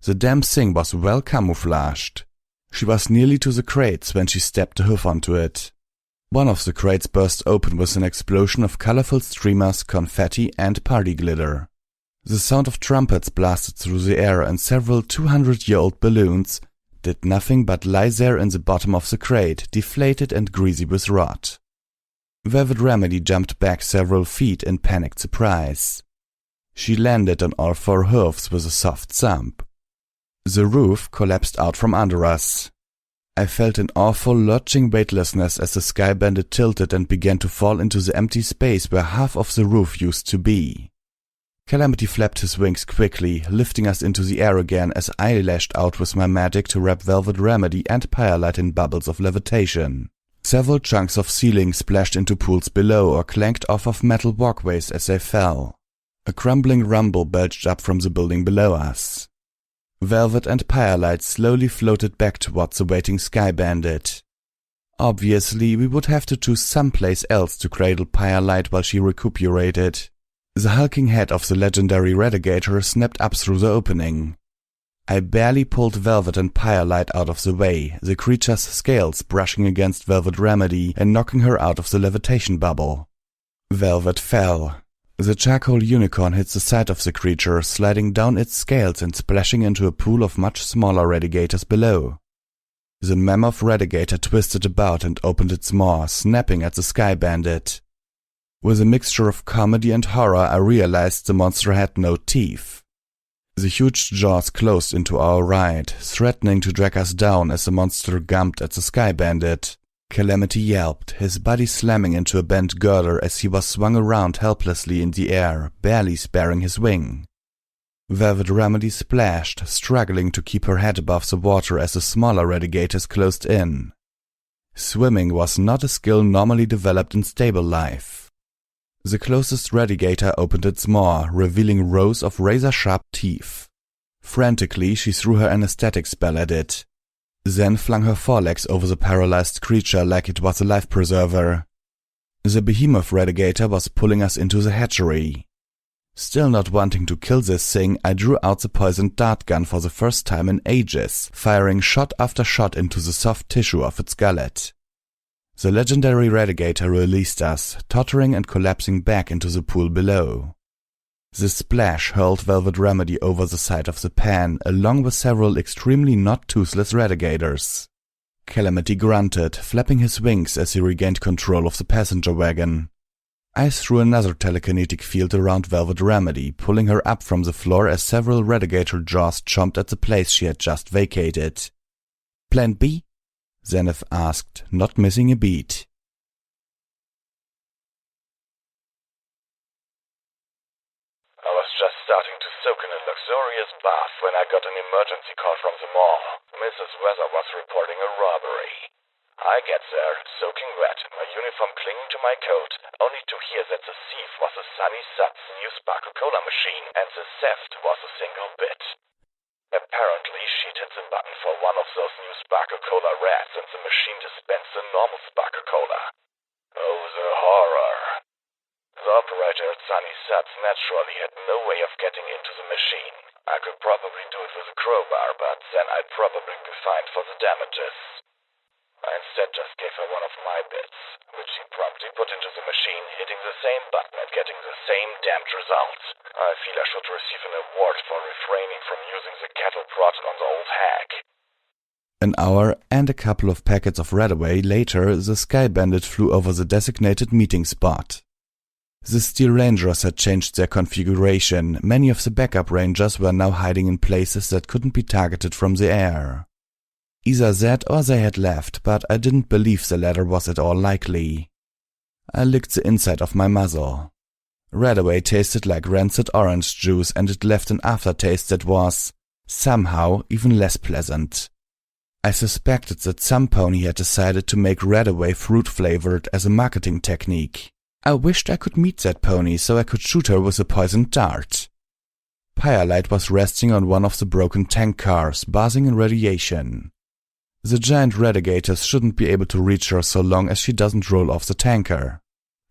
The damn thing was well camouflaged. She was nearly to the crates when she stepped a hoof onto it. One of the crates burst open with an explosion of colorful streamers, confetti, and party glitter. The sound of trumpets blasted through the air, and several 200-year-old balloons did nothing but lie there in the bottom of the crate, deflated and greasy with rot. Velvet Remedy jumped back several feet in panicked surprise. She landed on all four hooves with a soft thump. The roof collapsed out from under us. I felt an awful lurching weightlessness as the Sky Bandit tilted and began to fall into the empty space where half of the roof used to be. Calamity flapped his wings quickly, lifting us into the air again as I lashed out with my magic to wrap Velvet Remedy and Pyrelight's in bubbles of levitation. Several chunks of ceiling splashed into pools below or clanked off of metal walkways as they fell. A crumbling rumble belched up from the building below us. Velvet and Pyrelight slowly floated back towards the waiting Sky Bandit. Obviously, we would have to choose someplace else to cradle Pyrelight while she recuperated. The hulking head of the legendary Radigator snapped up through the opening. I barely pulled Velvet and Pyrelight out of the way, the creature's scales brushing against Velvet Remedy and knocking her out of the levitation bubble. Velvet fell. The charcoal unicorn hit the side of the creature, sliding down its scales and splashing into a pool of much smaller Radigators below. The mammoth Radigator twisted about and opened its maw, snapping at the Sky Bandit. With a mixture of comedy and horror, I realized the monster had no teeth. The huge jaws closed into our ride, threatening to drag us down as the monster gummed at the Sky Bandit. Calamity yelped, his body slamming into a bent girder as he was swung around helplessly in the air, barely sparing his wing. Velvet Remedy splashed, struggling to keep her head above the water as the smaller Radigators closed in. Swimming was not a skill normally developed in stable life. The closest radiator opened its maw, revealing rows of razor-sharp teeth. Frantically, she threw her anesthetic spell at it, then flung her forelegs over the paralyzed creature like it was a life preserver. The behemoth radiator was pulling us into the hatchery. Still not wanting to kill this thing, I drew out the poisoned dart gun for the first time in ages, firing shot after shot into the soft tissue of its gullet. The legendary radiator released us, tottering and collapsing back into the pool below. The splash hurled Velvet Remedy over the side of the pan, along with several extremely not toothless radiators. Calamity grunted, flapping his wings as he regained control of the passenger wagon. I threw another telekinetic field around Velvet Remedy, pulling her up from the floor as several radiator jaws chomped at the place she had just vacated. "Plan B?" Zenith asked, not missing a beat. I was just starting to soak in a luxurious bath when I got an emergency call from the mall. Mrs. Weather was reporting a robbery. I get there, soaking wet, my uniform clinging to my coat, only to hear that the thief was a Sunny Sut's new Sparkle Cola machine, and the theft was a single bit. Apparently, she'd hit the button for one of those new Sparkle Cola rats, and the machine dispensed the normal Sparkle Cola. Oh, the horror. The operator at Sunny Sut's naturally had no way of getting into the machine. I could probably do it with a crowbar, but then I'd probably be fined for the damages. I instead just gave her one of my bits, which she promptly put into the machine, hitting the same button and getting the same damned result. I feel I should receive an award for refraining from using the cattle prod on the old hag. An hour and a couple of packets of Radaway later, the Sky Bandit flew over the designated meeting spot. The Steel Rangers had changed their configuration. Many of the backup Rangers were now hiding in places that couldn't be targeted from the air. Either that or they had left, but I didn't believe the latter was at all likely. I licked the inside of my muzzle. Radaway tasted like rancid orange juice, and it left an aftertaste that was, somehow, even less pleasant. I suspected that some pony had decided to make Radaway fruit-flavored as a marketing technique. I wished I could meet that pony so I could shoot her with a poisoned dart. Firelight was resting on one of the broken tank cars, basking in radiation. The giant radiators shouldn't be able to reach her so long as she doesn't roll off the tanker.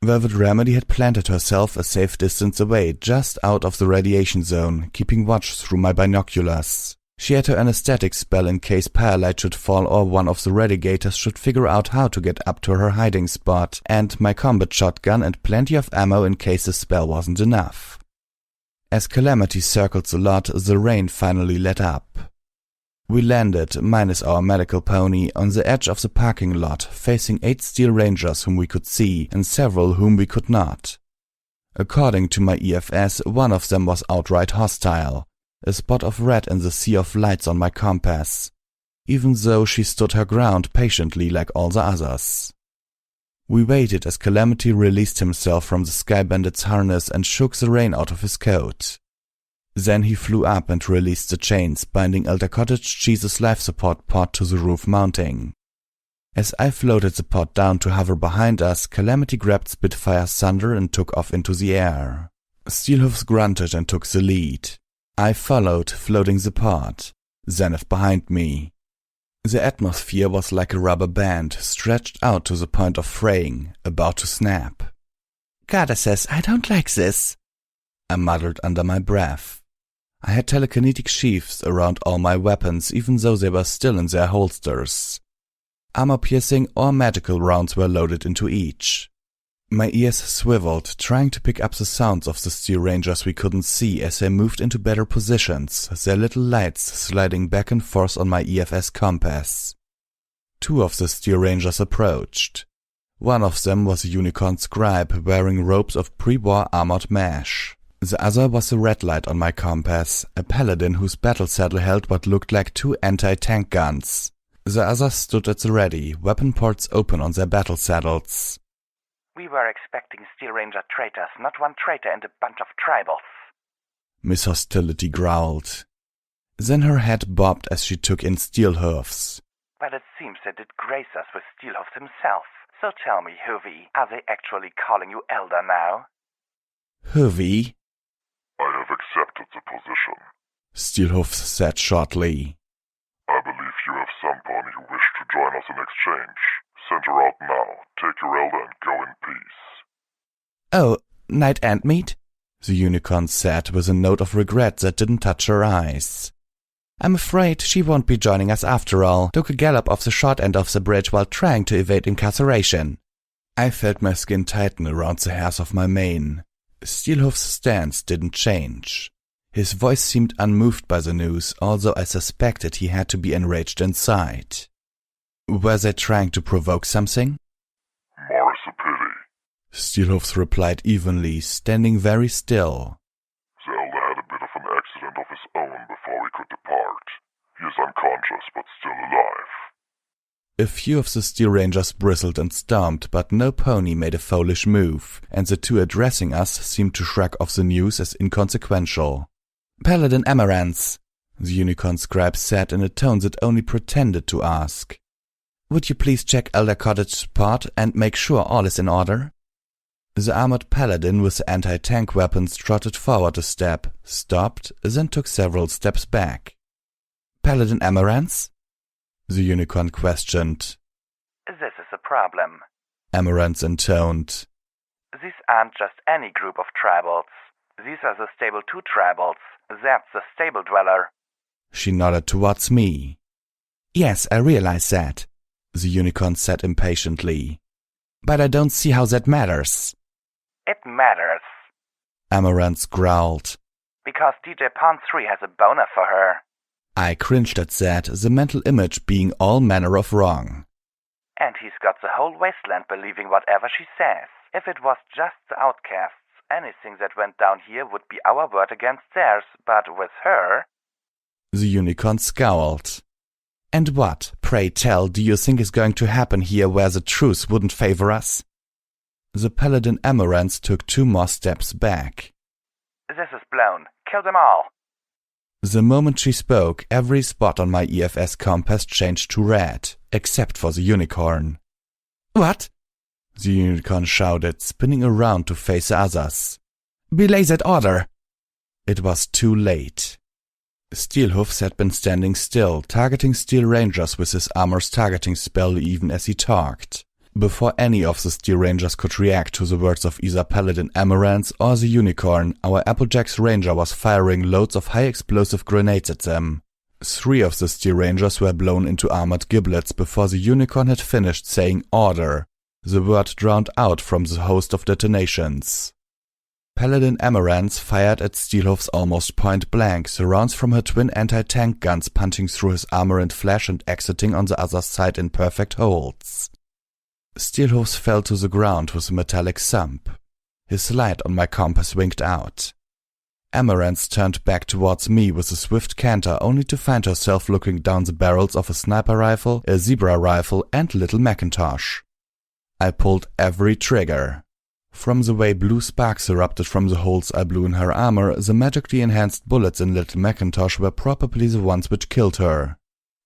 Velvet Remedy had planted herself a safe distance away, just out of the radiation zone, keeping watch through my binoculars. She had her anesthetic spell in case Firelight should fall or one of the radiators should figure out how to get up to her hiding spot, and my combat shotgun and plenty of ammo in case the spell wasn't enough. As Calamity circled the lot, the rain finally let up. We landed, minus our medical pony, on the edge of the parking lot, facing 8 Steel Rangers whom we could see, and several whom we could not. According to my EFS, one of them was outright hostile, a spot of red in the sea of lights on my compass, even though she stood her ground patiently like all the others. We waited as Calamity released himself from the Sky Bandit's harness and shook the rain out of his coat. Then he flew up and released the chains, binding Elder Cottage Cheese's life support pod to the roof mounting. As I floated the pod down to hover behind us, Calamity grabbed Spitfire's thunder and took off into the air. Steelhoofs grunted and took the lead. I followed, floating the pod, Zenith behind me. The atmosphere was like a rubber band, stretched out to the point of fraying, about to snap. "Goddesses, I don't like this," I muttered under my breath. I had telekinetic sheaths around all my weapons, even though they were still in their holsters. Armor-piercing or magical rounds were loaded into each. My ears swiveled, trying to pick up the sounds of the Steel Rangers we couldn't see as they moved into better positions, their little lights sliding back and forth on my EFS compass. 2 of the Steel Rangers approached. One of them was a unicorn scribe wearing robes of pre-war armored mesh. The other was a red light on my compass, a paladin whose battle saddle held what looked like 2 anti-tank guns. The others stood at the ready, weapon ports open on their battle saddles. "We were expecting Steel Ranger traitors, not one traitor and a bunch of tribals," Miss Hostility growled. Then her head bobbed as she took in Steelhoofs. Well, it seems they did grace us with Steelhoofs himself. So tell me, Hoovy, are they actually calling you Elder now? Hoovy? I have accepted the position. Steelhoofs said shortly. I believe you have some pony who wish to join us in exchange. Send her out now. Take your elder and go in peace. Oh, Knight Antmeat? The unicorn said with a note of regret that didn't touch her eyes. I'm afraid she won't be joining us after all. Took a gallop off the short end of the bridge while trying to evade incarceration. I felt my skin tighten around the hairs of my mane. Steelhoof's stance didn't change. His voice seemed unmoved by the news, although I suspected he had to be enraged inside. Were they trying to provoke something? More's a pity. Steelhoofs replied evenly, standing very still. The elder had a bit of an accident of his own before we could depart. He is unconscious but still alive. A few of the Steel Rangers bristled and stomped, but no pony made a foolish move, and the two addressing us seemed to shrug off the news as inconsequential. Paladin Amaranth, the unicorn scribe said in a tone that only pretended to ask. Would you please check Elder Cottage's pod and make sure all is in order? The armored paladin with the anti-tank weapons trotted forward a step, stopped, then took several steps back. Paladin Amaranth? The unicorn questioned. This is a problem, Amaranth intoned. These aren't just any group of tribals. These are the Stable 2 tribals. That's the Stable Dweller. She nodded towards me. Yes, I realize that, the unicorn said impatiently. But I don't see how that matters. It matters. Amaranth growled. Because DJ Pawn 3 has a boner for her. I cringed at that, the mental image being all manner of wrong. And he's got the whole wasteland believing whatever she says. If it was just the outcasts, anything that went down here would be our word against theirs, but with her... The unicorn scowled. And what, pray tell, do you think is going to happen here where the truth wouldn't favor us? The paladin Amaranth took 2 more steps back. This is blown. Kill them all. The moment she spoke, every spot on my EFS compass changed to red, except for the unicorn. What? The unicorn shouted, spinning around to face the others. Belay that order! It was too late. Steelhoofs had been standing still, targeting Steel Rangers with his armor's targeting spell even as he talked. Before any of the Steel Rangers could react to the words of either Paladin Amaranth or the unicorn, our Applejack's Ranger was firing loads of high-explosive grenades at them. 3 of the Steel Rangers were blown into armored giblets before the unicorn had finished saying order, the word drowned out from the host of detonations. Paladin Amaranth fired at Steelhoofs almost point blank, the rounds from her twin anti-tank guns punching through his armor and flesh and exiting on the other side in perfect holds. Steelhoofs fell to the ground with a metallic thump. His light on my compass winked out. Amaranth turned back towards me with a swift canter only to find herself looking down the barrels of a sniper rifle, a zebra rifle and little Macintosh. I pulled every trigger. From the way blue sparks erupted from the holes I blew in her armor, the magically enhanced bullets in little Macintosh were probably the ones which killed her.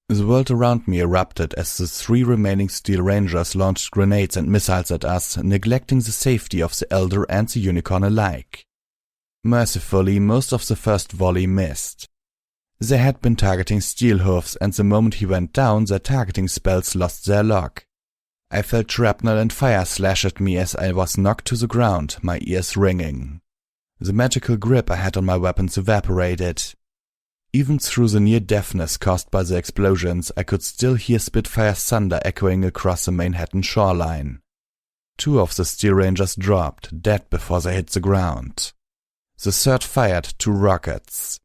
The world around me erupted as the 3 remaining Steel Rangers launched grenades and missiles at us, neglecting the safety of the Elder and the Unicorn alike. Mercifully, most of the first volley missed. They had been targeting Steelhoofs, and the moment he went down, their targeting spells lost their luck. I felt shrapnel and fire slash at me as I was knocked to the ground, my ears ringing. The magical grip I had on my weapons evaporated. Even through the near deafness caused by the explosions, I could still hear Spitfire's thunder echoing across the Manhattan shoreline. 2 of the Steel Rangers dropped, dead before they hit the ground. The 3rd fired 2 rockets.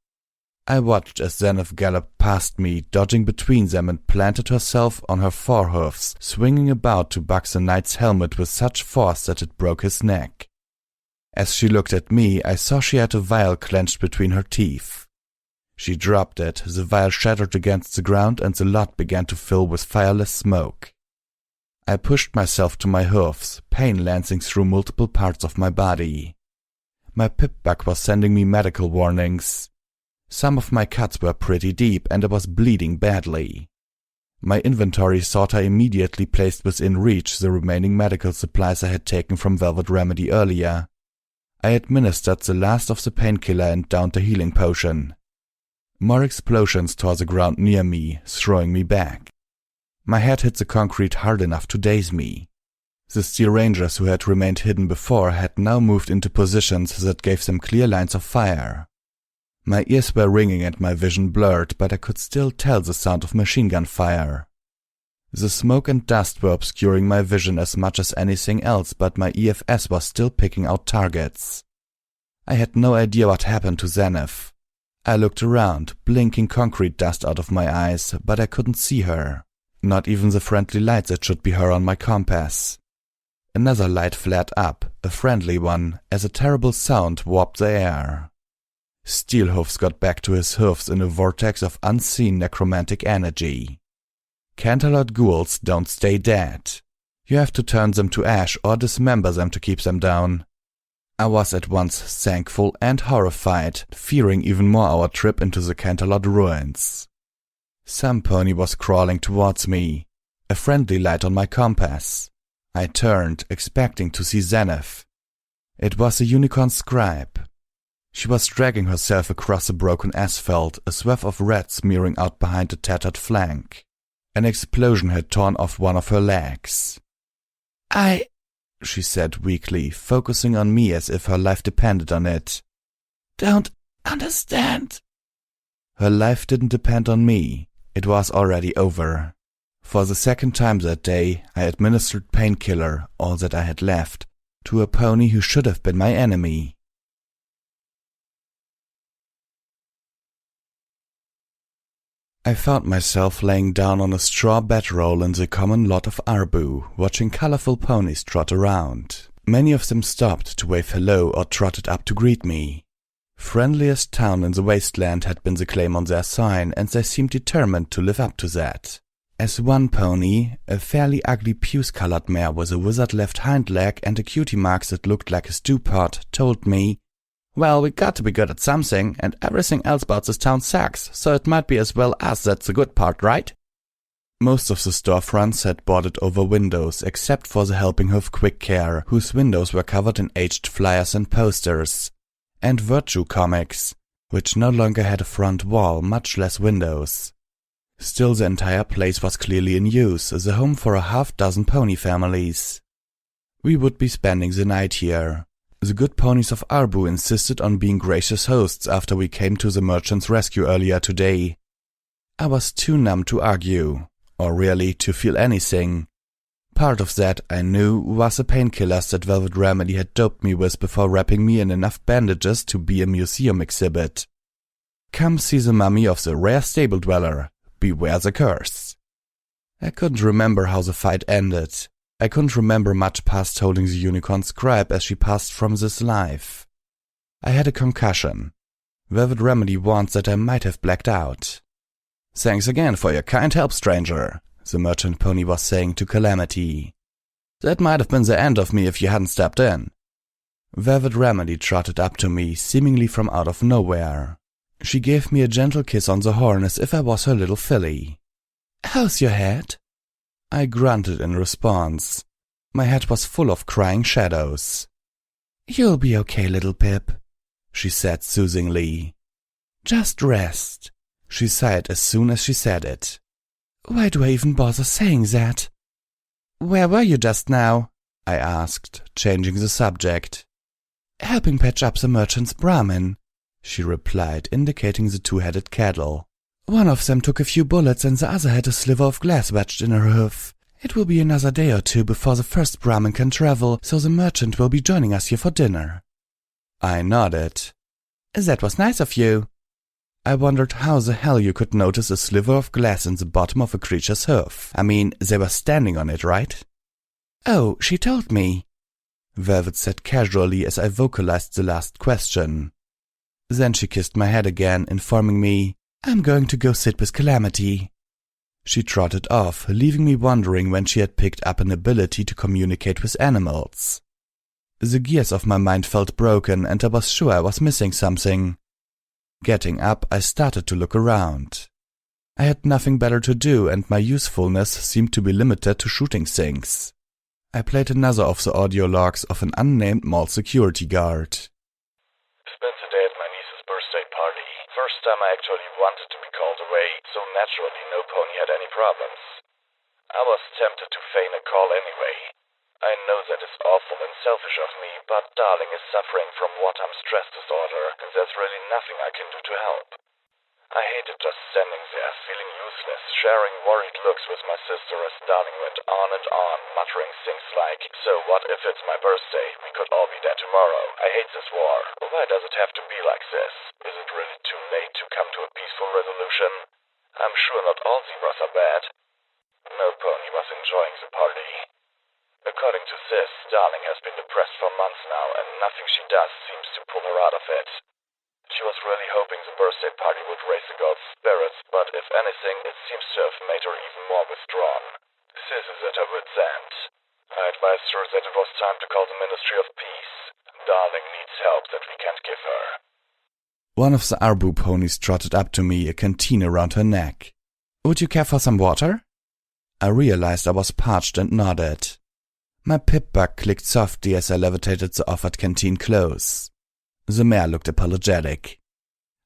I watched as Zenith galloped past me, dodging between them and planted herself on her forehoofs, swinging about to buck the knight's helmet with such force that it broke his neck. As she looked at me, I saw she had a vial clenched between her teeth. She dropped it, the vial shattered against the ground and the lot began to fill with fireless smoke. I pushed myself to my hoofs, pain lancing through multiple parts of my body. My pip-buck was sending me medical warnings. Some of my cuts were pretty deep and I was bleeding badly. My inventory thought I immediately placed within reach the remaining medical supplies I had taken from Velvet Remedy earlier. I administered the last of the painkiller and downed the healing potion. More explosions tore the ground near me, throwing me back. My head hit the concrete hard enough to daze me. The Steel Rangers who had remained hidden before had now moved into positions that gave them clear lines of fire. My ears were ringing and my vision blurred, but I could still tell the sound of machine gun fire. The smoke and dust were obscuring my vision as much as anything else, but my EFS was still picking out targets. I had no idea what happened to Zenith. I looked around, blinking concrete dust out of my eyes, but I couldn't see her. Not even the friendly light that should be her on my compass. Another light flared up, a friendly one, as a terrible sound warped the air. Steelhoofs got back to his hoofs in a vortex of unseen necromantic energy. Canterlot ghouls don't stay dead. You have to turn them to ash or dismember them to keep them down. I was at once thankful and horrified, fearing even more our trip into the Canterlot ruins. Some pony was crawling towards me, a friendly light on my compass. I turned, expecting to see Zenith. It was a unicorn scribe. She was dragging herself across the broken asphalt, a swath of red smearing out behind a tattered flank. An explosion had torn off one of her legs. She said weakly, focusing on me as if her life depended on it. Don't understand. Her life didn't depend on me. It was already over. For the second time that day, I administered painkiller, all that I had left, to a pony who should have been my enemy. I found myself laying down on a straw bedroll in the common lot of Arbu, watching colorful ponies trot around. Many of them stopped to wave hello or trotted up to greet me. Friendliest town in the wasteland had been the claim on their sign, and they seemed determined to live up to that. As one pony, a fairly ugly puce-colored mare with a wizard left hind leg and a cutie mark that looked like a stew pot, told me, "Well, we got to be good at something, and everything else about this town sucks, so it might be as well us that's the good part, right?" Most of the storefronts had boarded over windows, except for the Helping Hoof Quick Care, whose windows were covered in aged flyers and posters, and Virtue Comics, which no longer had a front wall, much less windows. Still, the entire place was clearly in use, the home for a half-dozen pony families. We would be spending the night here. The good ponies of Arbu insisted on being gracious hosts after we came to the merchant's rescue earlier today. I was too numb to argue, or really to feel anything. Part of that, I knew, was the painkillers that Velvet Remedy had doped me with before wrapping me in enough bandages to be a museum exhibit. Come see the mummy of the rare stable dweller. Beware the curse. I couldn't remember how the fight ended. I couldn't remember much past holding the unicorn scribe as she passed from this life. I had a concussion. Velvet Remedy warned that I might have blacked out. "Thanks again for your kind help, stranger," the merchant pony was saying to Calamity. "That might have been the end of me if you hadn't stepped in." Velvet Remedy trotted up to me, seemingly from out of nowhere. She gave me a gentle kiss on the horn as if I was her little filly. "How's your head?" I grunted in response. My head was full of crying shadows. "You'll be okay, little Pip," she said soothingly. "Just rest." She sighed as soon as she said it. "Why do I even bother saying that?" "Where were you just now?" I asked, changing the subject. "Helping patch up the merchant's Brahmin," she replied, indicating the two-headed cattle. "One of them took a few bullets and the other had a sliver of glass wedged in her hoof. It will be another day or two before the first Brahmin can travel, so the merchant will be joining us here for dinner." I nodded. "That was nice of you." I wondered how the hell you could notice a sliver of glass in the bottom of a creature's hoof. I mean, they were standing on it, right? "Oh, she told me," Velvet said casually as I vocalized the last question. Then she kissed my head again, informing me, "I'm going to go sit with Calamity." She trotted off, leaving me wondering when she had picked up an ability to communicate with animals. The gears of my mind felt broken, and I was sure I was missing something. Getting up, I started to look around. I had nothing better to do, and my usefulness seemed to be limited to shooting things. I played another of the audio logs of an unnamed mall security guard. Spent the day at my niece's birthday party. First time I actually wanted to be called away, so naturally no pony had any problems. I was tempted to feign a call anyway. I know that is awful and selfish of me, but darling is suffering from wartime stress disorder, and there's really nothing I can do to help. I hated just standing there, feeling useless, sharing worried looks with my sister as darling went on, muttering things like, "So what if it's my birthday? We could all be dead tomorrow. I hate this war. Why does it have to be like this? Is it really too late to come to a peaceful resolution? I'm sure not all zebras are bad." No pony was enjoying the party. According to Sis, darling has been depressed for months now, and nothing she does seems to pull her out of it. She was really hoping the birthday party would raise the god's spirits, but if anything, it seems to have made her even more withdrawn. Sis is at her wit's end. I advised her that it was time to call the Ministry of Peace. Darling needs help that we can't give her. One of the Arbu ponies trotted up to me, a canteen around her neck. "Would you care for some water?" I realized I was parched and nodded. My pip-bug clicked softly as I levitated the offered canteen close. The mare looked apologetic.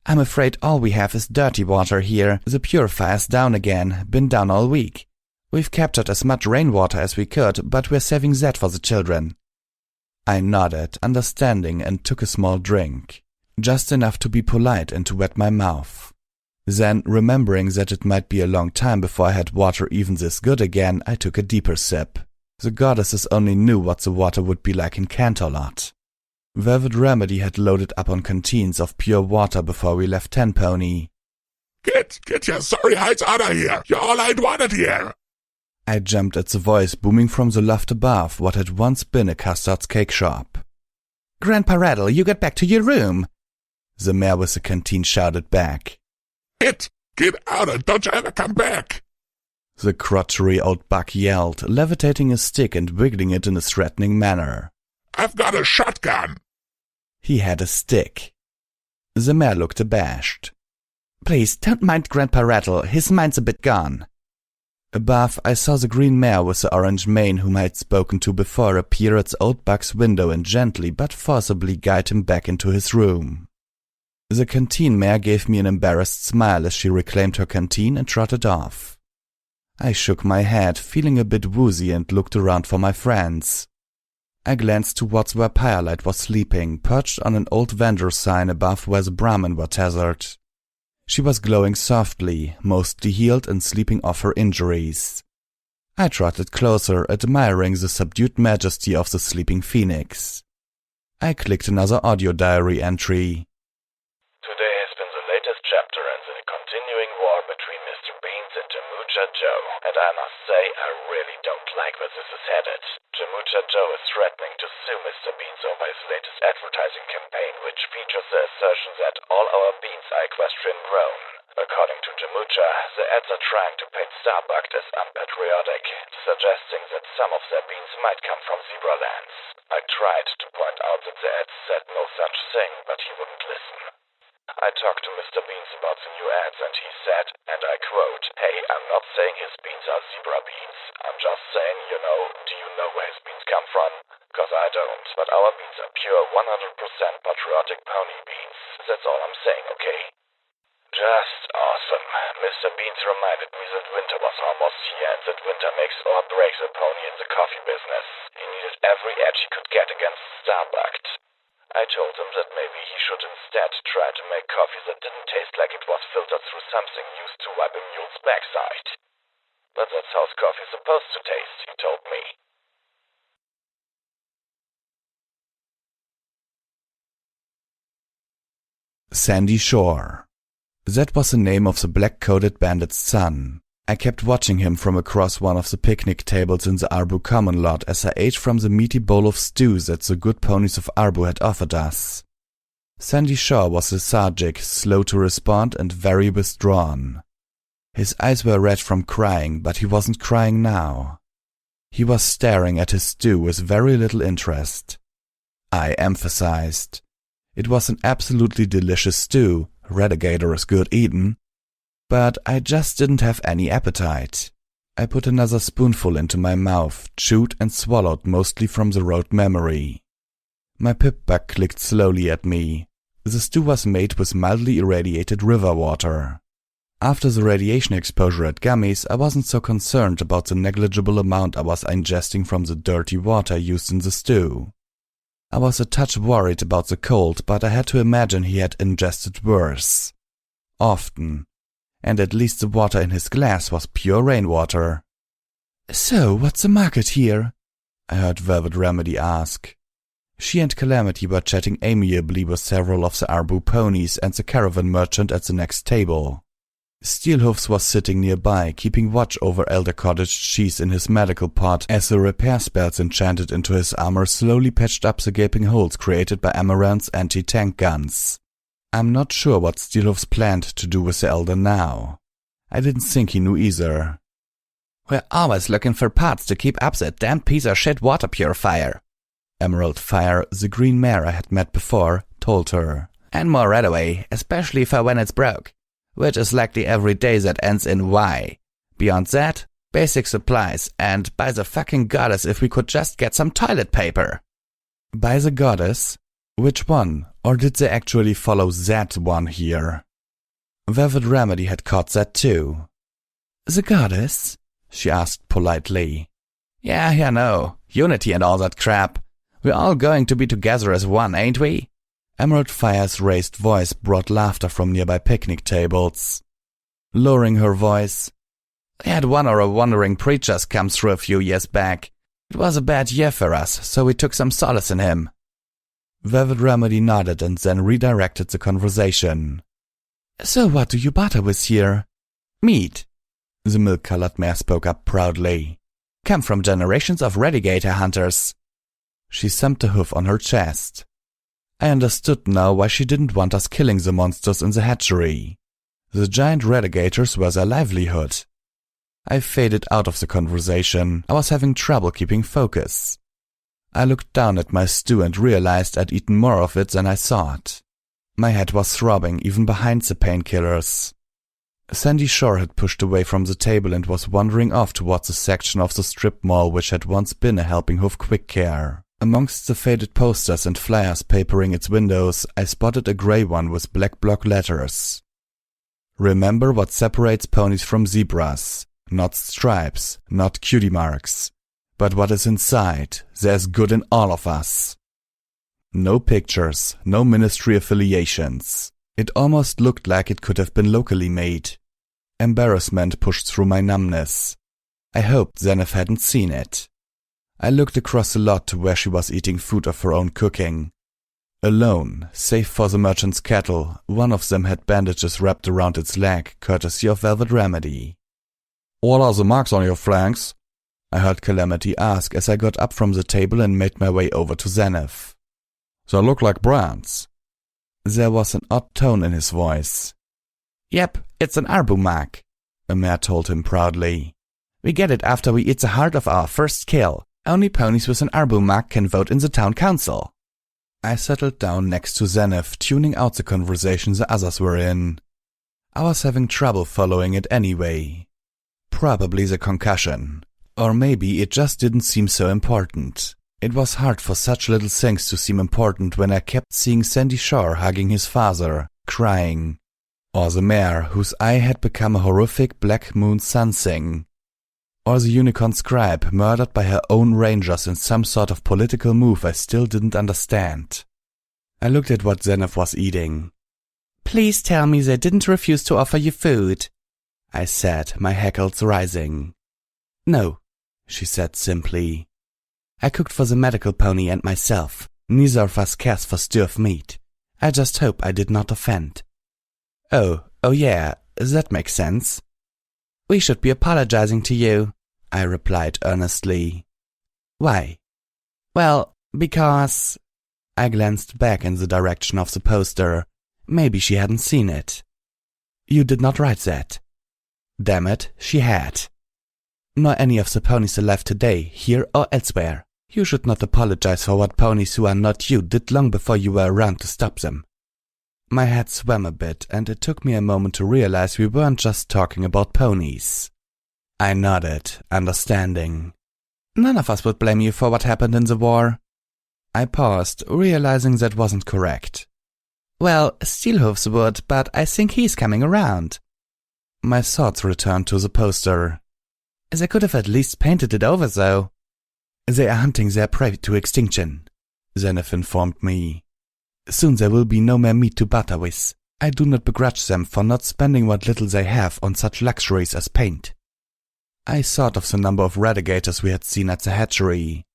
"I'm afraid all we have is dirty water here. The purifier's down again, been down all week. We've captured as much rainwater as we could, but we're saving that for the children." I nodded, understanding, and took a small drink. Just enough to be polite and to wet my mouth. Then, remembering that it might be a long time before I had water even this good again, I took a deeper sip. The goddesses only knew what the water would be like in Canterlot. Velvet Remedy had loaded up on canteens of pure water before we left Tenpony. Get your sorry hides out of here! You're all I wanted here! I jumped at the voice booming from the loft above what had once been a custard's cake shop. "Grandpa Rattle, you get back to your room!" The mare with the canteen shouted back. Get out and don't you ever come back! The crotchery old buck yelled, levitating a stick and wiggling it in a threatening manner. "I've got a shotgun!" He had a stick. The mare looked abashed. "Please, don't mind Grandpa Rattle, his mind's a bit gone." Above, I saw the green mare with the orange mane whom I had spoken to before appear at the old buck's window and gently but forcibly guide him back into his room. The canteen mare gave me an embarrassed smile as she reclaimed her canteen and trotted off. I shook my head, feeling a bit woozy, and looked around for my friends. I glanced towards where Firelight was sleeping, perched on an old vendor sign above where the Brahmin were tethered. She was glowing softly, mostly healed and sleeping off her injuries. I trotted closer, admiring the subdued majesty of the sleeping phoenix. I clicked another audio diary entry. Today has been the latest chapter in the continuing war between Mr. Beans and Jamucha Joe, and I must say I really don't like where this is headed. Jamucha Joe is threatening to sue Mr. Beans over his latest advertising campaign, which features the assertion that all our beans are equestrian grown. According to Jamucha, the ads are trying to paint Starbuck as unpatriotic, suggesting that some of their beans might come from zebra lands. I tried to point out that the ads said no such thing, but he wouldn't listen. I talked to Mr. Beans about the new ads and he said, and I quote, "Hey, I'm not saying his beans are zebra beans. I'm just saying, do you know where his beans come from? 'Cause I don't. But our beans are pure 100% patriotic pony beans. That's all I'm saying, okay?" Just awesome. Mr. Beans reminded me that winter was almost here and that winter makes or breaks a pony in the coffee business. He needed every edge he could get against Starbuck. I told him that maybe he should instead try to make coffee that didn't taste like it was filtered through something used to wipe a mule's backside. But that's how coffee's supposed to taste, he told me. Sandy Shore. That was the name of the black-coated bandit's son. I kept watching him from across one of the picnic tables in the Arbu common lot as I ate from the meaty bowl of stew that the good ponies of Arbu had offered us. Sandy Shore was lethargic, slow to respond, and very withdrawn. His eyes were red from crying, but he wasn't crying now. He was staring at his stew with very little interest. I emphasized. It was an absolutely delicious stew, Redigator is good eaten. But I just didn't have any appetite. I put another spoonful into my mouth, chewed and swallowed mostly from the rote memory. My pip-bug clicked slowly at me. The stew was made with mildly irradiated river water. After the radiation exposure at Gummies, I wasn't so concerned about the negligible amount I was ingesting from the dirty water used in the stew. I was a touch worried about the cold, but I had to imagine he had ingested worse. Often. And at least the water in his glass was pure rainwater. "So, what's the market here?" I heard Velvet Remedy ask. She and Calamity were chatting amiably with several of the Arbu ponies and the caravan merchant at the next table. Steelhoofs was sitting nearby, keeping watch over Elder Cottage Cheese in his medical pot as the repair spells enchanted into his armor slowly patched up the gaping holes created by Amaranth's anti-tank guns. I'm not sure what Steelhoofs planned to do with the Elder now. I didn't think he knew either. "We're always looking for parts to keep up that damn piece of shit water purifier," Emerald Fire, the green mare I had met before, told her. "And more right away, especially for when it's broke. Which is likely every day that ends in Y. Beyond that, basic supplies, and by the fucking goddess if we could just get some toilet paper." By the goddess? Which one? Or did they actually follow that one here? Velvet Remedy had caught that too. "The goddess?" she asked politely. Yeah, no. Unity and all that crap. We're all going to be together as one, ain't we? Emerald Fire's raised voice brought laughter from nearby picnic tables. Lowering her voice, "We had one of our wandering preachers come through a few years back. It was a bad year for us, so we took some solace in him." Velvet Remedy nodded and then redirected the conversation. "So what do you barter with here?" "Meat," the milk-colored mare spoke up proudly. "Come from generations of redigator hunters." She thumped a hoof on her chest. I understood now why she didn't want us killing the monsters in the hatchery. The giant redigators were their livelihood. I faded out of the conversation. I was having trouble keeping focus. I looked down at my stew and realized I'd eaten more of it than I thought. My head was throbbing even behind the painkillers. Sandy Shore had pushed away from the table and was wandering off towards the section of the strip mall which had once been a Helping Hoof Quick Care. Amongst the faded posters and flyers papering its windows, I spotted a grey one with black block letters. "Remember what separates ponies from zebras. Not stripes, not cutie marks. But what is inside. There's good in all of us." No pictures, no ministry affiliations. It almost looked like it could have been locally made. Embarrassment pushed through my numbness. I hoped Zenith hadn't seen it. I looked across the lot to where she was eating food of her own cooking. Alone, save for the merchant's cattle, one of them had bandages wrapped around its leg, courtesy of Velvet Remedy. "What are the marks on your flanks?" I heard Calamity ask as I got up from the table and made my way over to Zenith. "They look like brands." There was an odd tone in his voice. "Yep, it's an Arbu mark," a mare told him proudly. "We get it after we eat the heart of our first kill. Only ponies with an Arbu mark can vote in the town council." I settled down next to Zenith, tuning out the conversation the others were in. I was having trouble following it anyway. Probably the concussion. Or maybe it just didn't seem so important. It was hard for such little things to seem important when I kept seeing Sandy Shore hugging his father, crying. Or the mare whose eye had become a horrific black moon sun thing. Or the unicorn scribe murdered by her own rangers in some sort of political move I still didn't understand. I looked at what Zenith was eating. "Please tell me they didn't refuse to offer you food," I said, my hackles rising. "No," she said simply. "I cooked for the medical pony and myself. Neither of us cares for stew of meat. I just hope I did not offend." Oh yeah, that makes sense. "We should be apologizing to you," I replied earnestly. "Why?" "Well, because—" I glanced back in the direction of the poster. Maybe she hadn't seen it. "You did not write that." Damn it, she had. "Nor any of the ponies alive today, here or elsewhere. You should not apologize for what ponies who are not you did long before you were around to stop them." My head swam a bit, and it took me a moment to realize we weren't just talking about ponies. I nodded, understanding. None of us would blame you for what happened in the war. I paused, realizing that wasn't correct. Well, Steelhooves would, but I think he's coming around. My thoughts returned to the poster. They could have at least painted it over, though. They are hunting their prey to extinction, Zenith informed me. Soon there will be no more meat to butter with. I do not begrudge them for not spending what little they have on such luxuries as paint. I thought of the number of radigators we had seen at the hatchery.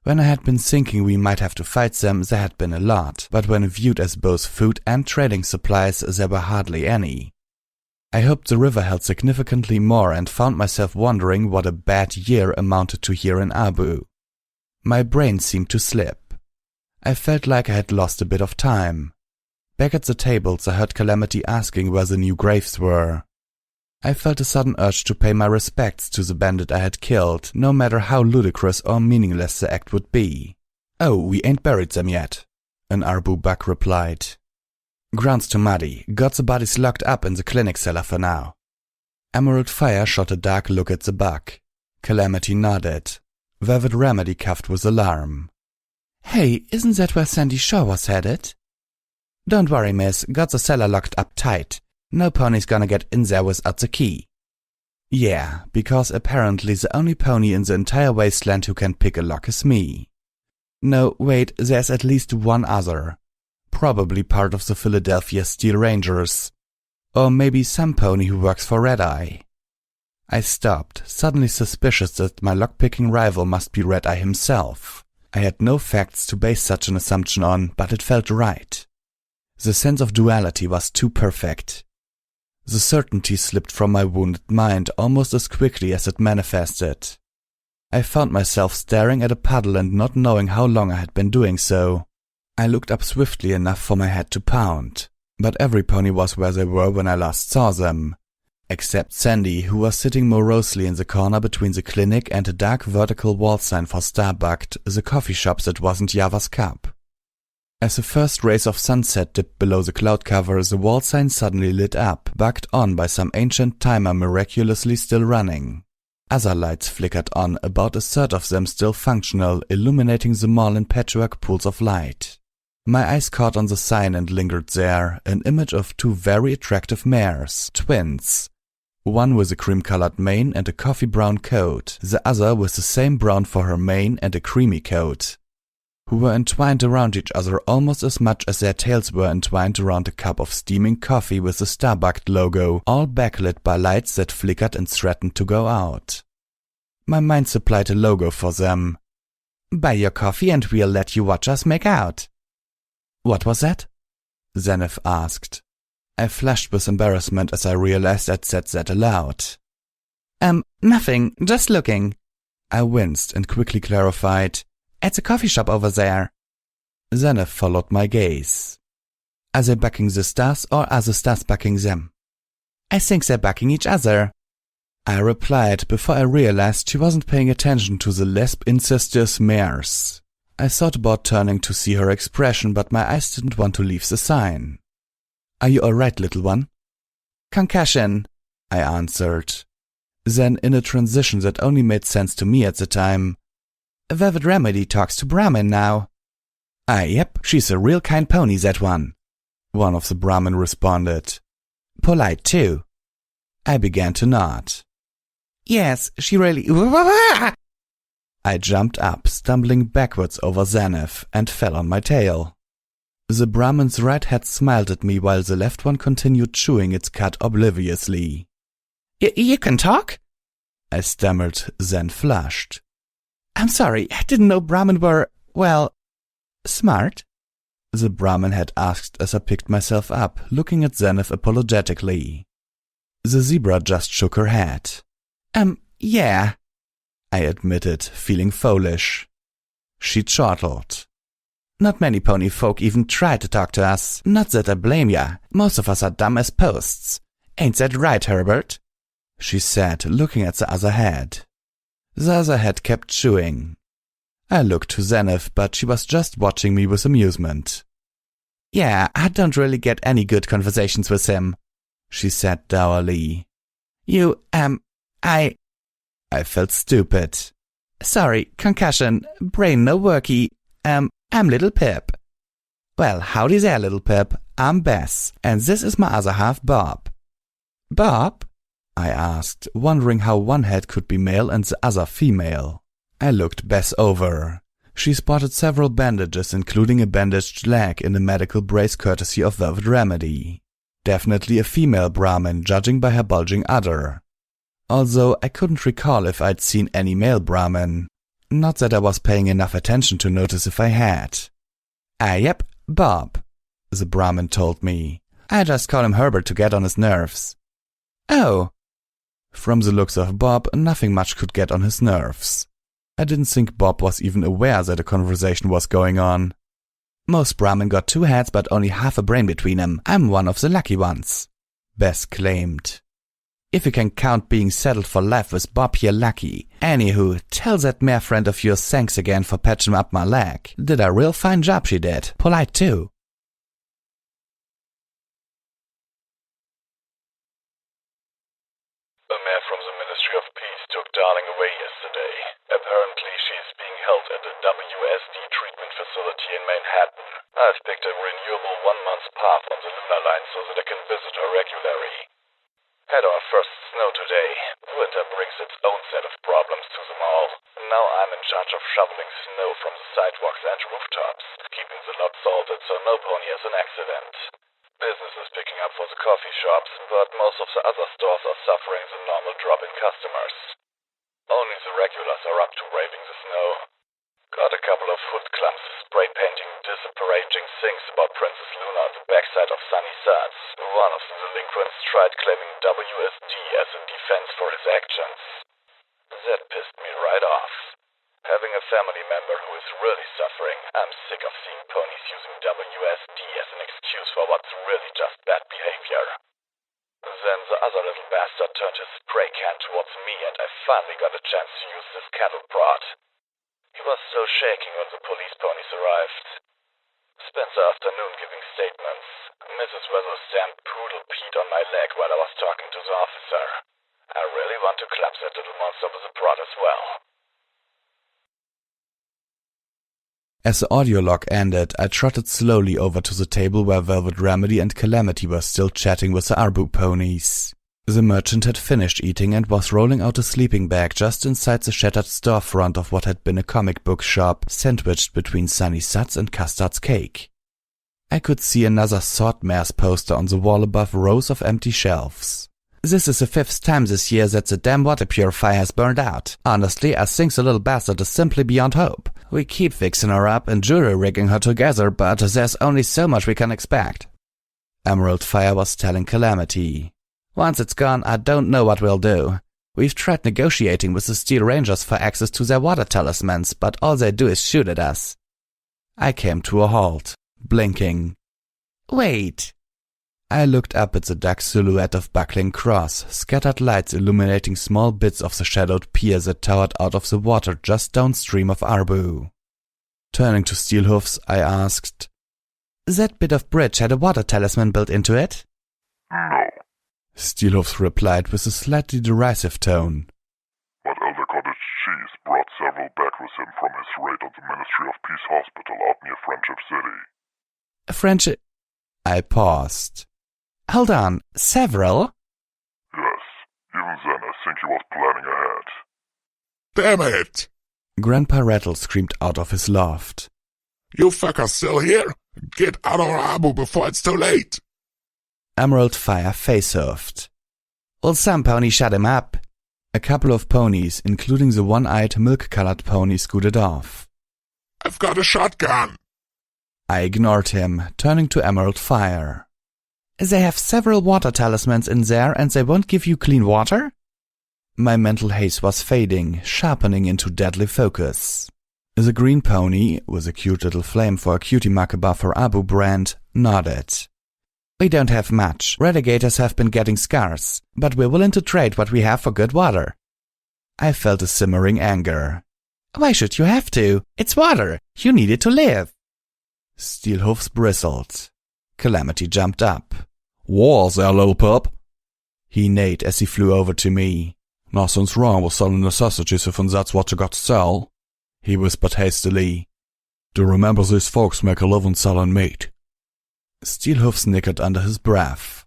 When I had been thinking we might have to fight them, there had been a lot, but when viewed as both food and trading supplies, there were hardly any. I hoped the river held significantly more and found myself wondering what a bad year amounted to here in Abu. My brain seemed to slip. I felt like I had lost a bit of time. Back at the tables, I heard Calamity asking where the new graves were. I felt a sudden urge to pay my respects to the bandit I had killed, no matter how ludicrous or meaningless the act would be. Oh, we ain't buried them yet, an Arbu buck replied. Grounds too muddy, got the bodies locked up in the clinic cellar for now. Emerald Fire shot a dark look at the buck. Calamity nodded. Velvet Remedy coughed with alarm. Hey, isn't that where Sandy Shaw was headed? Don't worry, miss, got the cellar locked up tight. No pony's gonna get in there without the key. Yeah, because apparently the only pony in the entire wasteland who can pick a lock is me. No, wait, there's at least one other. Probably part of the Philadelphia Steel Rangers. Or maybe some pony who works for Red Eye. I stopped, suddenly suspicious that my lock-picking rival must be Red Eye himself. I had no facts to base such an assumption on, but it felt right. The sense of duality was too perfect. The certainty slipped from my wounded mind almost as quickly as it manifested. I found myself staring at a puddle and not knowing how long I had been doing so. I looked up swiftly enough for my head to pound, but every pony was where they were when I last saw them. Except Sandy, who was sitting morosely in the corner between the clinic and a dark vertical wall sign for Starbucked, the coffee shop that wasn't Java's Cup. As the first rays of sunset dipped below the cloud cover, the wall sign suddenly lit up, bugged on by some ancient timer miraculously still running. Other lights flickered on, about a third of them still functional, illuminating the mall in patchwork pools of light. My eyes caught on the sign and lingered there, an image of two very attractive mares, twins. One with a cream-colored mane and a coffee-brown coat, the other with the same brown for her mane and a creamy coat, who were entwined around each other almost as much as their tails were entwined around a cup of steaming coffee with the Starbucked logo, all backlit by lights that flickered and threatened to go out. My mind supplied a logo for them. Buy your coffee and we'll let you watch us make out. What was that? Zenith asked. I flushed with embarrassment as I realized I'd said that aloud. Nothing, just looking. I winced and quickly clarified. It's a coffee shop over there. Zenith followed my gaze. Are they backing the stars or are the stars backing them? I think they're backing each other. I replied before I realized she wasn't paying attention to the lisp incestuous mares. I thought about turning to see her expression, but my eyes didn't want to leave the sign. Are you all right, little one? Concussion, I answered. Then, in a transition that only made sense to me at the time, Velvet Remedy talks to Brahmin now. Yep, she's a real kind pony, that one. One of the Brahmin responded. Polite, too. I began to nod. Yes, she really... I jumped up, stumbling backwards over Zenith, and fell on my tail. The Brahmin's right head smiled at me while the left one continued chewing its cud obliviously. You can talk? I stammered, then flushed. I'm sorry, I didn't know Brahmin were, well, smart? The Brahmin had asked as I picked myself up, looking at Zenith apologetically. The zebra just shook her head. Yeah, I admitted, feeling foolish. She chortled. Not many pony folk even try to talk to us. Not that I blame ya. Most of us are dumb as posts. Ain't that right, Herbert? She said, looking at the other head. The other head kept chewing. I looked to Zenith, but she was just watching me with amusement. Yeah, I don't really get any good conversations with him, she said dourly. I felt stupid. Sorry, concussion, brain no worky. I'm little Pip. Well, howdy there, little Pip. I'm Bess, and this is my other half, Bob. Bob? I asked, wondering how one head could be male and the other female. I looked Bess over. She spotted several bandages, including a bandaged leg in a medical brace courtesy of Velvet Remedy. Definitely a female Brahmin, judging by her bulging udder. Although I couldn't recall if I'd seen any male Brahmin. Not that I was paying enough attention to notice if I had. Yep, Bob, the Brahmin told me. I just call him Herbert to get on his nerves. Oh. From the looks of Bob, nothing much could get on his nerves. I didn't think Bob was even aware that a conversation was going on. Most Brahmin got 2 heads but only half a brain between them. I'm one of the lucky ones, Bess claimed. If you can count being settled for life with Bob here lucky. Anywho, tell that mare friend of yours thanks again for patching up my leg. Did a real fine job she did. Polite too. A mare from the Ministry of Peace took Darling away yesterday. Apparently she is being held at a WSD treatment facility in Manhattan. I've picked a renewable 1-month path on the Lunar Line so that I can visit her regularly. Had our first snow today. Winter brings its own set of problems to them all. Now I'm in charge of shoveling snow from the sidewalks and rooftops, keeping the lot salted so no pony has an accident. Business is picking up for the coffee shops, but most of the other stores are suffering the normal drop in customers. Only the regulars are up to braving the snow. Got a couple of foot clumps spray painting disparaging things about Princess Luna on the backside of Sunny Suds. One of the delinquents tried claiming WSD as a defense for his actions. That pissed me right off. Having a family member who is really suffering, I'm sick of seeing ponies using WSD as an excuse for what's really just bad behavior. Then the other little bastard turned his spray can towards me and I finally got a chance to use this cattle prod. He was so shaking when the police ponies arrived. Spent the afternoon giving statements. Mrs. Weatherstamp poodle peed on my leg while I was talking to the officer. I really want to clap that little monster with a prod as well. As the audio log ended, I trotted slowly over to the table where Velvet Remedy and Calamity were still chatting with the Arbu ponies. The merchant had finished eating and was rolling out a sleeping bag just inside the shattered storefront of what had been a comic book shop, sandwiched between Sunny Suds and Custard's Cake. I could see another Sword Mares poster on the wall above rows of empty shelves. This is the 5th time this year that the damn water purifier has burned out. Honestly, I think the little bastard is simply beyond hope. We keep fixing her up and jury-rigging her together, but there's only so much we can expect. Emerald Fire was telling Calamity. Once it's gone, I don't know what we'll do. We've tried negotiating with the Steel Rangers for access to their water talismans, but all they do is shoot at us. I came to a halt, blinking. Wait. I looked up at the dark silhouette of buckling cross, scattered lights illuminating small bits of the shadowed pier that towered out of the water just downstream of Arbu. Turning to Steelhoofs, I asked, "That bit of bridge had a water talisman built into it?" No, Steelhoofs replied with a slightly derisive tone. but Elder Cottage Cheese brought several back with him from his raid on the Ministry of Peace Hospital out near Friendship City. Friendship... I paused. Hold on, several? Yes, even then I think he was planning ahead. Damn it! Grandpa Rattle screamed out of his loft. You fuckers still here? Get out of Abu before it's too late! Emerald Fire face-huffed. Old Sam Pony shut him up. A couple of ponies, including the one-eyed milk-colored pony, scooted off. I've got a shotgun! I ignored him, turning to Emerald Fire. They have several water talismans in there and they won't give you clean water? My mental haze was fading, sharpening into deadly focus. The green pony, with a cute little flame for a cutie mark above her Abu brand, nodded. We don't have much. Relegators have been getting scarce, but we're willing to trade what we have for good water. I felt a simmering anger. Why should you have to? It's water. You need it to live. Steelhoofs bristled. Calamity jumped up. "What's there, little pup?" He neighed as he flew over to me. "Nothing's wrong with selling necessities if that's what you got to sell," he whispered hastily. "Do you remember these folks make a living selling meat?" Steelhoof snickered under his breath.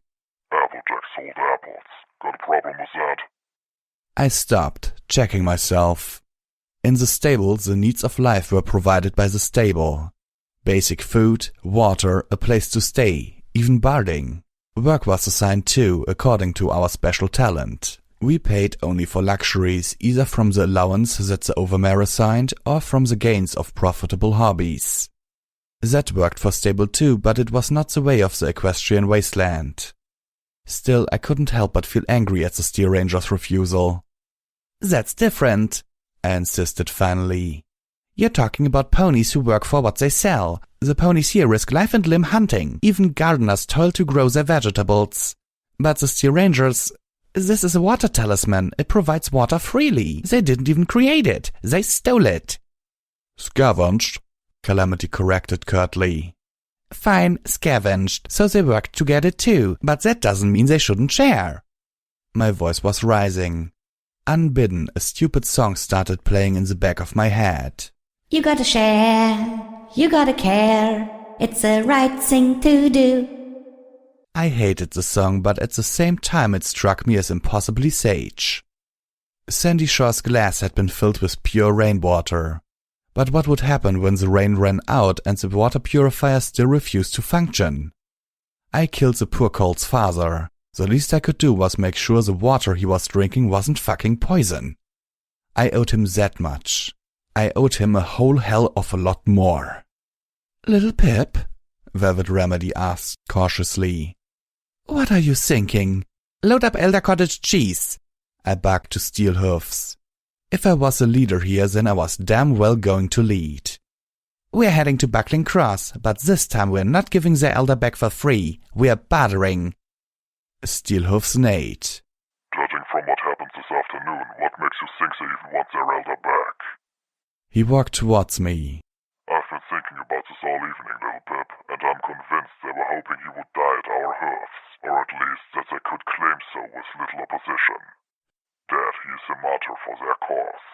Applejack sold apples. Got a problem with that? I stopped, checking myself. In the stable, the needs of life were provided by the stable. Basic food, water, a place to stay, even barding. Work was assigned too, according to our special talent. We paid only for luxuries, either from the allowance that the overmare assigned or from the gains of profitable hobbies. That worked for stable too, but it was not the way of the equestrian wasteland. Still, I couldn't help but feel angry at the steer ranger's refusal. "That's different," I insisted finally. "You're talking about ponies who work for what they sell. The ponies here risk life and limb hunting. Even gardeners toil to grow their vegetables. But the steer rangers, this is a water talisman. It provides water freely. They didn't even create it. They stole it." "Scavenged," Calamity corrected curtly. "Fine, scavenged, so they worked to get it too, but that doesn't mean they shouldn't share." My voice was rising. Unbidden, a stupid song started playing in the back of my head. You gotta share, you gotta care, it's the right thing to do. I hated the song, but at the same time it struck me as impossibly sage. Sandy Shore's glass had been filled with pure rainwater. But what would happen when the rain ran out and the water purifier still refused to function? I killed the poor colt's father. The least I could do was make sure the water he was drinking wasn't fucking poison. I owed him that much. I owed him a whole hell of a lot more. "Little Pip?" Velvet Remedy asked cautiously. "What are you thinking? Load up Elder Cottage cheese," I barked to Steelhoofs. If I was a leader here, then I was damn well going to lead. "We're heading to Buckling Cross, but this time we're not giving the elder back for free. We're bartering." Steelhoofs neighed. Judging from what happens this afternoon, what makes you think they even want their elder back? He walked towards me. I've been thinking about this all evening, little Pip, and I'm convinced they were hoping he would die at our hearths, or at least that they could claim so with little opposition. Dead, he is a martyr for their cause.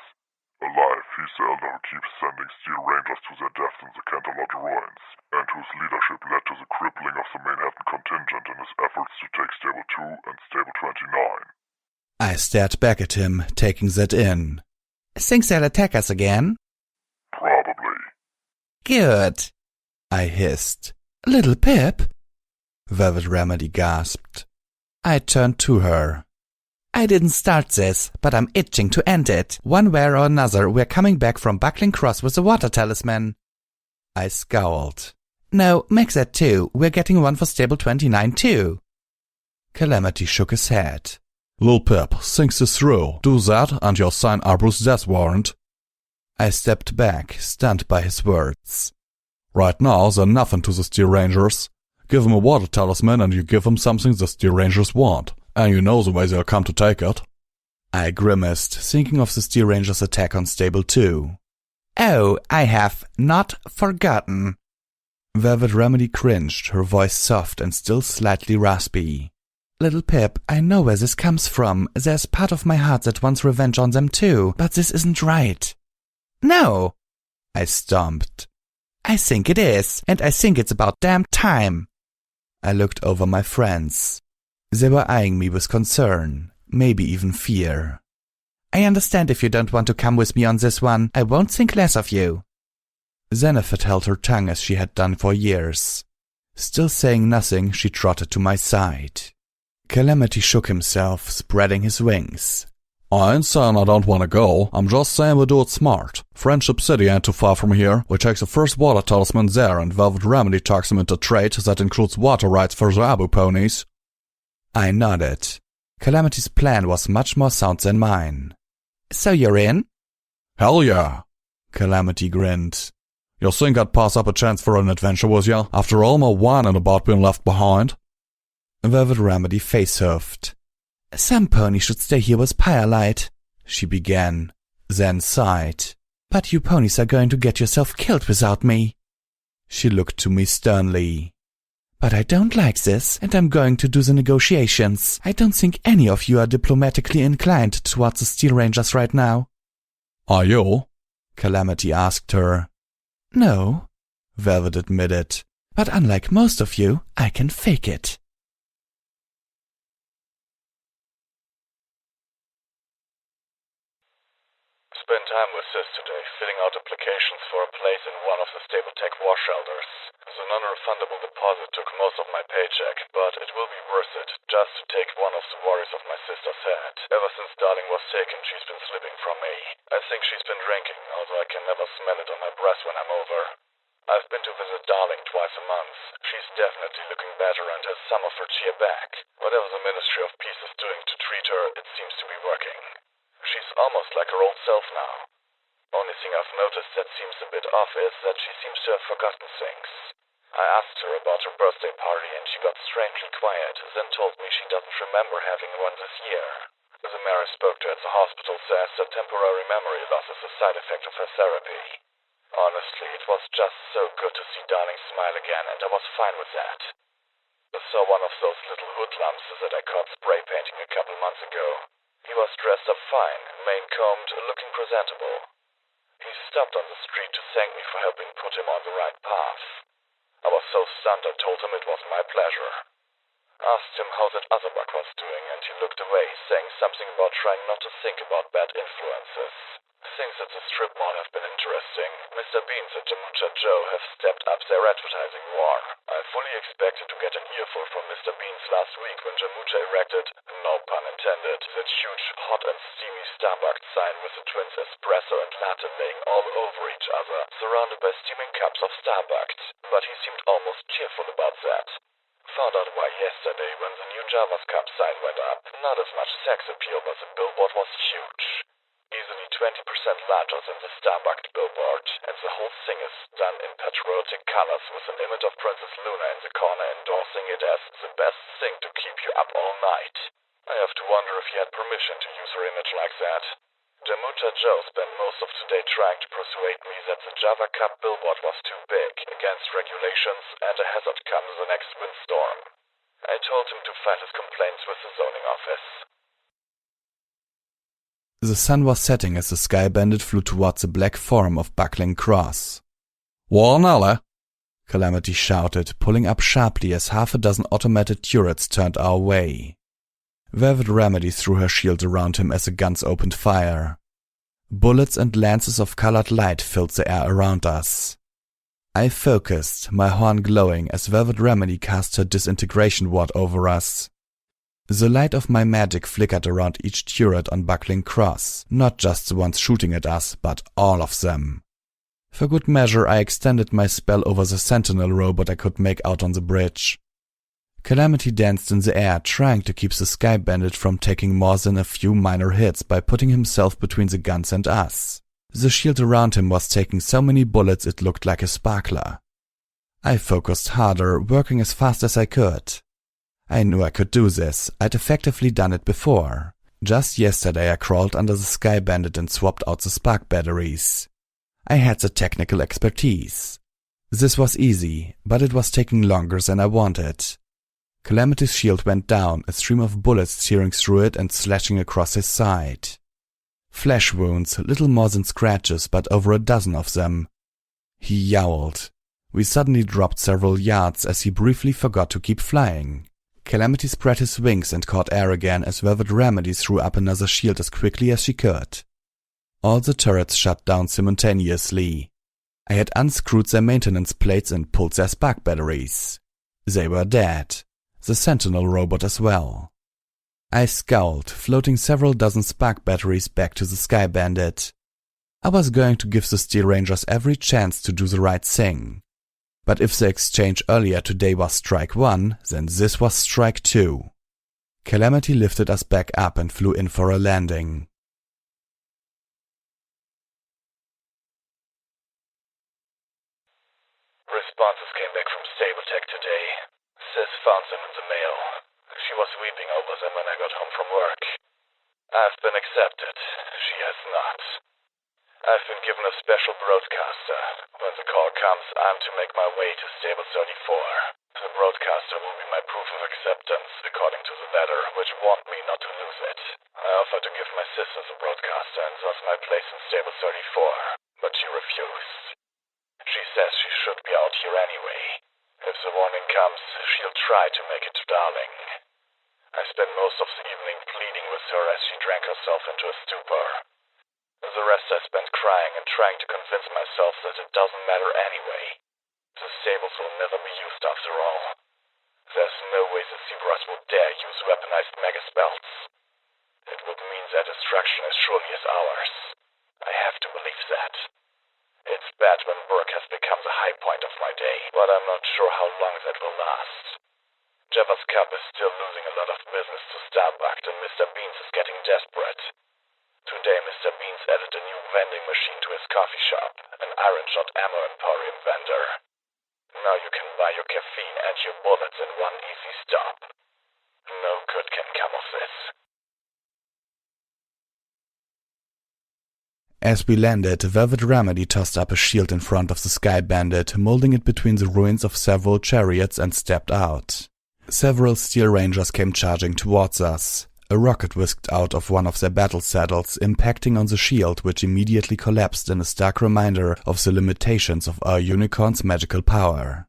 Alive, he's the elder who keeps sending steel rangers to their death in the Canterlot ruins, and whose leadership led to the crippling of the Manhattan contingent in his efforts to take Stable 2 and Stable 29. I stared back at him, taking that in. "Think they'll attack us again?" Probably. "Good," I hissed. "Little Pip?" Velvet Remedy gasped. I turned to her. "I didn't start this, but I'm itching to end it. One way or another, we're coming back from Buckling Cross with a water talisman." I scowled. "No, make that too. We're getting one for Stable 29 too." Calamity shook his head. "Lil Pip, think this through. Do that and you'll sign Arbro's death warrant." I stepped back, stunned by his words. "Right now, they're nothing to the Steel Rangers. Give them a water talisman and you give them something the Steel Rangers want. And you know the way they'll come to take it." I grimaced, thinking of the Steel Rangers' attack on Stable 2. "Oh, I have not forgotten." Velvet Remedy cringed, her voice soft and still slightly raspy. "Little Pip, I know where this comes from. There's part of my heart that wants revenge on them too, but this isn't right." "No," I stomped. "I think it is, and I think it's about damn time." I looked over my friends. They were eyeing me with concern, maybe even fear. "I understand if you don't want to come with me on this one. I won't think less of you." Zenithid held her tongue as she had done for years. Still saying nothing, she trotted to my side. Calamity shook himself, spreading his wings. "I ain't saying I don't want to go. I'm just saying we do it smart. Friendship City ain't too far from here. We take the first water talisman there and Velvet Remedy talks them into trade that includes water rights for the Abu ponies." I nodded. Calamity's plan was much more sound than mine. "So you're in?" "Hell yeah." Calamity grinned. "You think I'd pass up a chance for an adventure with ya, after all my whining about being left behind?" Velvet Remedy face-huffed. "Some pony should stay here with Firelight," she began, then sighed. "But you ponies are going to get yourself killed without me." She looked to me sternly. But I don't like this, and I'm going to do the negotiations. I don't think any of you are diplomatically inclined towards the Steel Rangers right now. Are you? Calamity asked her. No, Velvet admitted. but unlike most of you, I can fake it. Spent time with Sis today, filling out applications for a place in one of the stable tech war shelters. The non-refundable deposit took most of my paycheck, but it will be worth it, just to take one of the worries of my sister's head. Ever since Darling was taken, she's been slipping from me. I think she's been drinking, although I can never smell it on my breath when I'm over. I've been to visit Darling twice a month. She's definitely looking better and has some of her cheer back. Whatever the Ministry of Peace is doing to treat her, it seems to be working. She's almost like her old self now. Only thing I've noticed that seems a bit off is that she seems to have forgotten things. I asked her about her birthday party and she got strangely quiet, then told me she doesn't remember having one this year. The mayor I spoke to at the hospital says that temporary memory loss is a side effect of her therapy. Honestly, it was just so good to see Darling smile again, and I was fine with that. I saw one of those little hoodlums that I caught spray painting a couple months ago. He was dressed up fine, mane-combed, looking presentable. He stopped on the street to thank me for helping put him on the right path. I was so stunned I told him it was my pleasure. Asked him how that other buck was doing, and he looked away, saying something about trying not to think about bad influences. Things at the strip mall have been interesting. Mr. Beans and Jamucha Joe have stepped up their advertising war. I fully expected to get an earful from Mr. Beans last week when Jamucha erected, no pun intended, that huge hot and steamy Starbucks sign with the twins espresso and latte laying all over each other, surrounded by steaming cups of Starbucks. But he seemed almost cheerful about that. Found out why yesterday when the new Java's Cup sign went up. Not as much sex appeal, but the billboard was huge. Easily 20% larger than the Starbucks billboard, and the whole thing is done in patriotic colors with an image of Princess Luna in the corner endorsing it as the best thing to keep you up all night. I have to wonder if he had permission to use her image like that. Jamucha Joe spent most of today trying to persuade me that the Java Cup billboard was too big, against regulations, and a hazard come the next windstorm. I told him to file his complaints with the zoning office. The sun was setting as the Sky Bandit flew towards the black form of Buckling Cross. Well, Nelly, Calamity shouted, pulling up sharply as half a dozen automated turrets turned our way. Velvet Remedy threw her shield around him as the guns opened fire. Bullets and lances of colored light filled the air around us. I focused, my horn glowing as Velvet Remedy cast her disintegration ward over us. The light of my magic flickered around each turret on Buckling Cross, not just the ones shooting at us, but all of them. For good measure, I extended my spell over the sentinel robot I could make out on the bridge. Calamity danced in the air, trying to keep the Sky Bandit from taking more than a few minor hits by putting himself between the guns and us. The shield around him was taking so many bullets it looked like a sparkler. I focused harder, working as fast as I could. I knew I could do this. I'd effectively done it before. Just yesterday I crawled under the Sky Bandit and swapped out the spark batteries. I had the technical expertise. This was easy, but it was taking longer than I wanted. Calamity's shield went down, a stream of bullets searing through it and slashing across his side. Flesh wounds, little more than scratches, but over a dozen of them. He yowled. We suddenly dropped several yards as he briefly forgot to keep flying. Calamity spread his wings and caught air again as Velvet Remedy threw up another shield as quickly as she could. All the turrets shut down simultaneously. I had unscrewed their maintenance plates and pulled their spark batteries. They were dead. The sentinel robot as well. I scowled, floating several dozen spark batteries back to the Sky Bandit. I was going to give the Steel Rangers every chance to do the right thing. But if the exchange earlier today was strike 1, then this was strike 2. Calamity lifted us back up and flew in for a landing. Responses came back from Stabletech today. Sis found them in the mail. She was weeping over them when I got home from work. I've been accepted. She has not. I've been given a special broadcaster. When the call comes, I'm to make my way to Stable 34. The broadcaster will be my proof of acceptance, according to the letter, which warned me not to lose it. I offered to give my sister the broadcaster and thus my place in Stable 34, but she refused. She says she should be out here anyway. If the warning comes, she'll try to make it to Darling. I spent most of the evening pleading with her as she drank herself into a stupor. The rest I spent crying and trying to convince myself that it doesn't matter anyway. The stables will never be used after all. There's no way the zebras would dare use weaponized megaspells. It would mean their destruction as surely as ours. I have to believe that. It's bad when work has become the high point of my day, but I'm not sure how long that will last. Java's Cup is still losing a lot of business to Starbucks, and Mr. Beans is getting desperate. Today Mr. Beans added a new vending machine to his coffee shop, an iron-shot ammo emporium vendor. Now you can buy your caffeine and your bullets in one easy stop. No good can come of this. As we landed, Velvet Remedy tossed up a shield in front of the Sky Bandit, molding it between the ruins of several chariots, and stepped out. Several Steel Rangers came charging towards us. A rocket whisked out of one of their battle saddles, impacting on the shield, which immediately collapsed in a stark reminder of the limitations of our unicorn's magical power.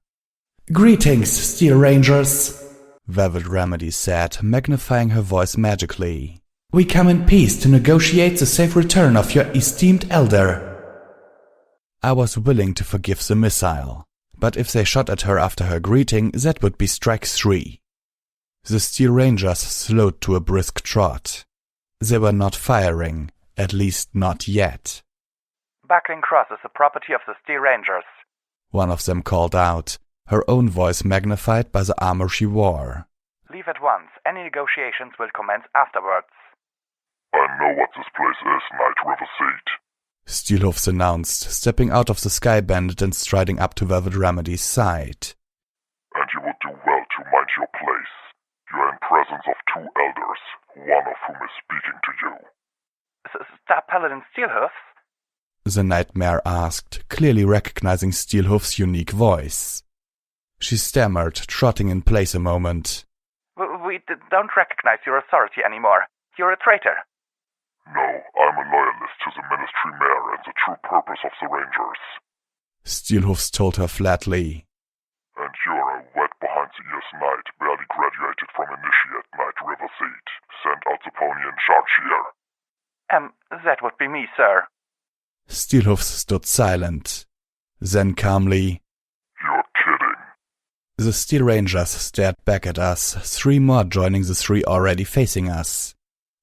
"Greetings, Steel Rangers," Velvet Remedy said, magnifying her voice magically. "We come in peace to negotiate the safe return of your esteemed elder." I was willing to forgive the missile, but if they shot at her after her greeting, that would be strike 3. The Steel Rangers slowed to a brisk trot. They were not firing, at least not yet. "Buckling Cross is the property of the Steel Rangers," one of them called out, her own voice magnified by the armor she wore. "Leave at once. Any negotiations will commence afterwards." I know what this place is, Night River Seat. Steelhoofs announced, stepping out of the Sky Bandit and striding up to Velvet Remedy's side. And you would do well to mind your place. You are in presence of 2 elders, one of whom is speaking to you. "Star Paladin Steelhoofs?" The Nightmare asked, clearly recognizing Steelhoof's unique voice. She stammered, trotting in place a moment. We don't recognize your authority anymore. You're a traitor." No, I'm a loyalist to the Ministry Mayor and the true purpose of the Rangers. Steelhoofs told her flatly. And you're a wet-behind-the-ears knight, barely graduated from Initiate Night River Seat. Send out the pony in charge here. That would be me, sir." Steelhoofs stood silent. Then calmly, You're kidding. The Steel Rangers stared back at us, 3 more joining the 3 already facing us.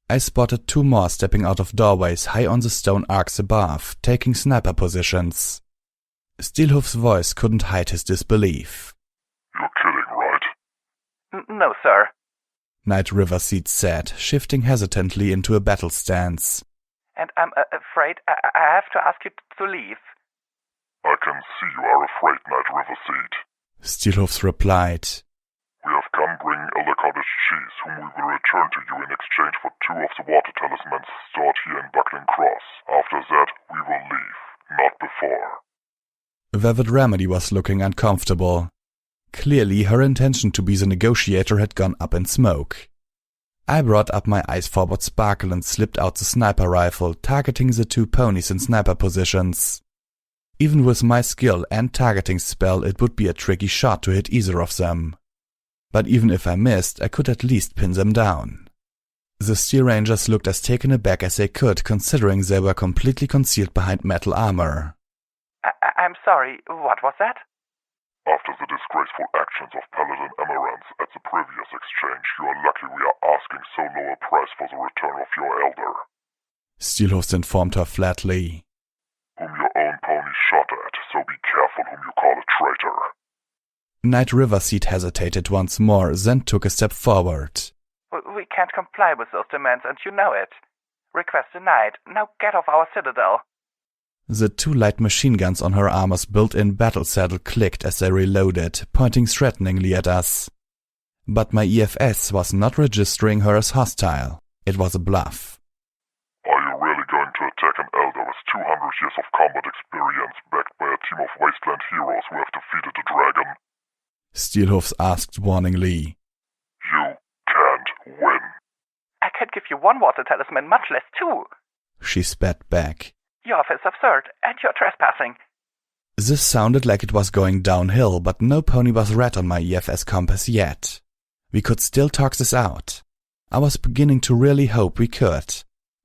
I spotted 2 more stepping out of doorways high on the stone arcs above, taking sniper positions. Steelhoof's voice couldn't hide his disbelief. You're kidding, right? "No, sir." Night River Seat said, shifting hesitantly into a battle stance. "And I'm afraid I have to ask you to leave." I can see you are afraid, Night River Seat. Steelhoofs replied. We have come bringing Elder Cottage cheese, whom we will return to you in exchange for 2 of the water talismans stored here in Buckling Cross. After that, we will leave, not before. Velvet Remedy was looking uncomfortable. Clearly, her intention to be the negotiator had gone up in smoke. I brought up my Ice Forward Sparkle and slipped out the sniper rifle, targeting the 2 ponies in sniper positions. Even with my skill and targeting spell, it would be a tricky shot to hit either of them. But even if I missed, I could at least pin them down. The Steel Rangers looked as taken aback as they could, considering they were completely concealed behind metal armor. I'm sorry, what was that?" After the disgraceful actions of Paladin Emerance at the previous exchange, you are lucky we are asking so low a price for the return of your elder. Steelhoofs informed her flatly. Whom your own pony shot at, so be careful whom you call a traitor. Night River Seat hesitated once more, then took a step forward. "We can't comply with those demands, and you know it. Request denied. Now get off our citadel." The 2 light machine guns on her armor's built-in battle saddle clicked as they reloaded, pointing threateningly at us. But my EFS was not registering her as hostile. It was a bluff. Are you really going to attack an elder with 200 years of combat experience backed by a team of wasteland heroes who have defeated the dragon? Steelhoofs asked warningly. You can't win. I can't give you one water talisman, much less two. She spat back. Your offer is absurd, and you're trespassing. This sounded like it was going downhill, but no pony was red on my EFS compass yet. We could still talk this out. I was beginning to really hope we could.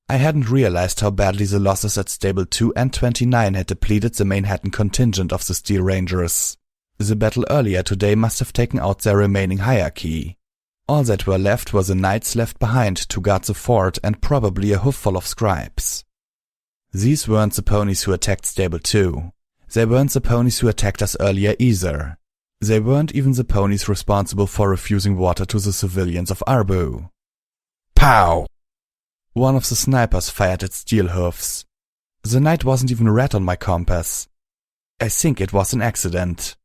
I hadn't realized how badly the losses at Stable 2 and 29 had depleted the Manhattan contingent of the Steel Rangers. The battle earlier today must have taken out their remaining hierarchy. All that were left were the knights left behind to guard the fort and probably a hoofful of scribes. These weren't the ponies who attacked Stable 2. They weren't the ponies who attacked us earlier either. They weren't even the ponies responsible for refusing water to the civilians of Arbu. Pow! One of the snipers fired at Steelhoofs. The knight wasn't even red on my compass. I think it was an accident.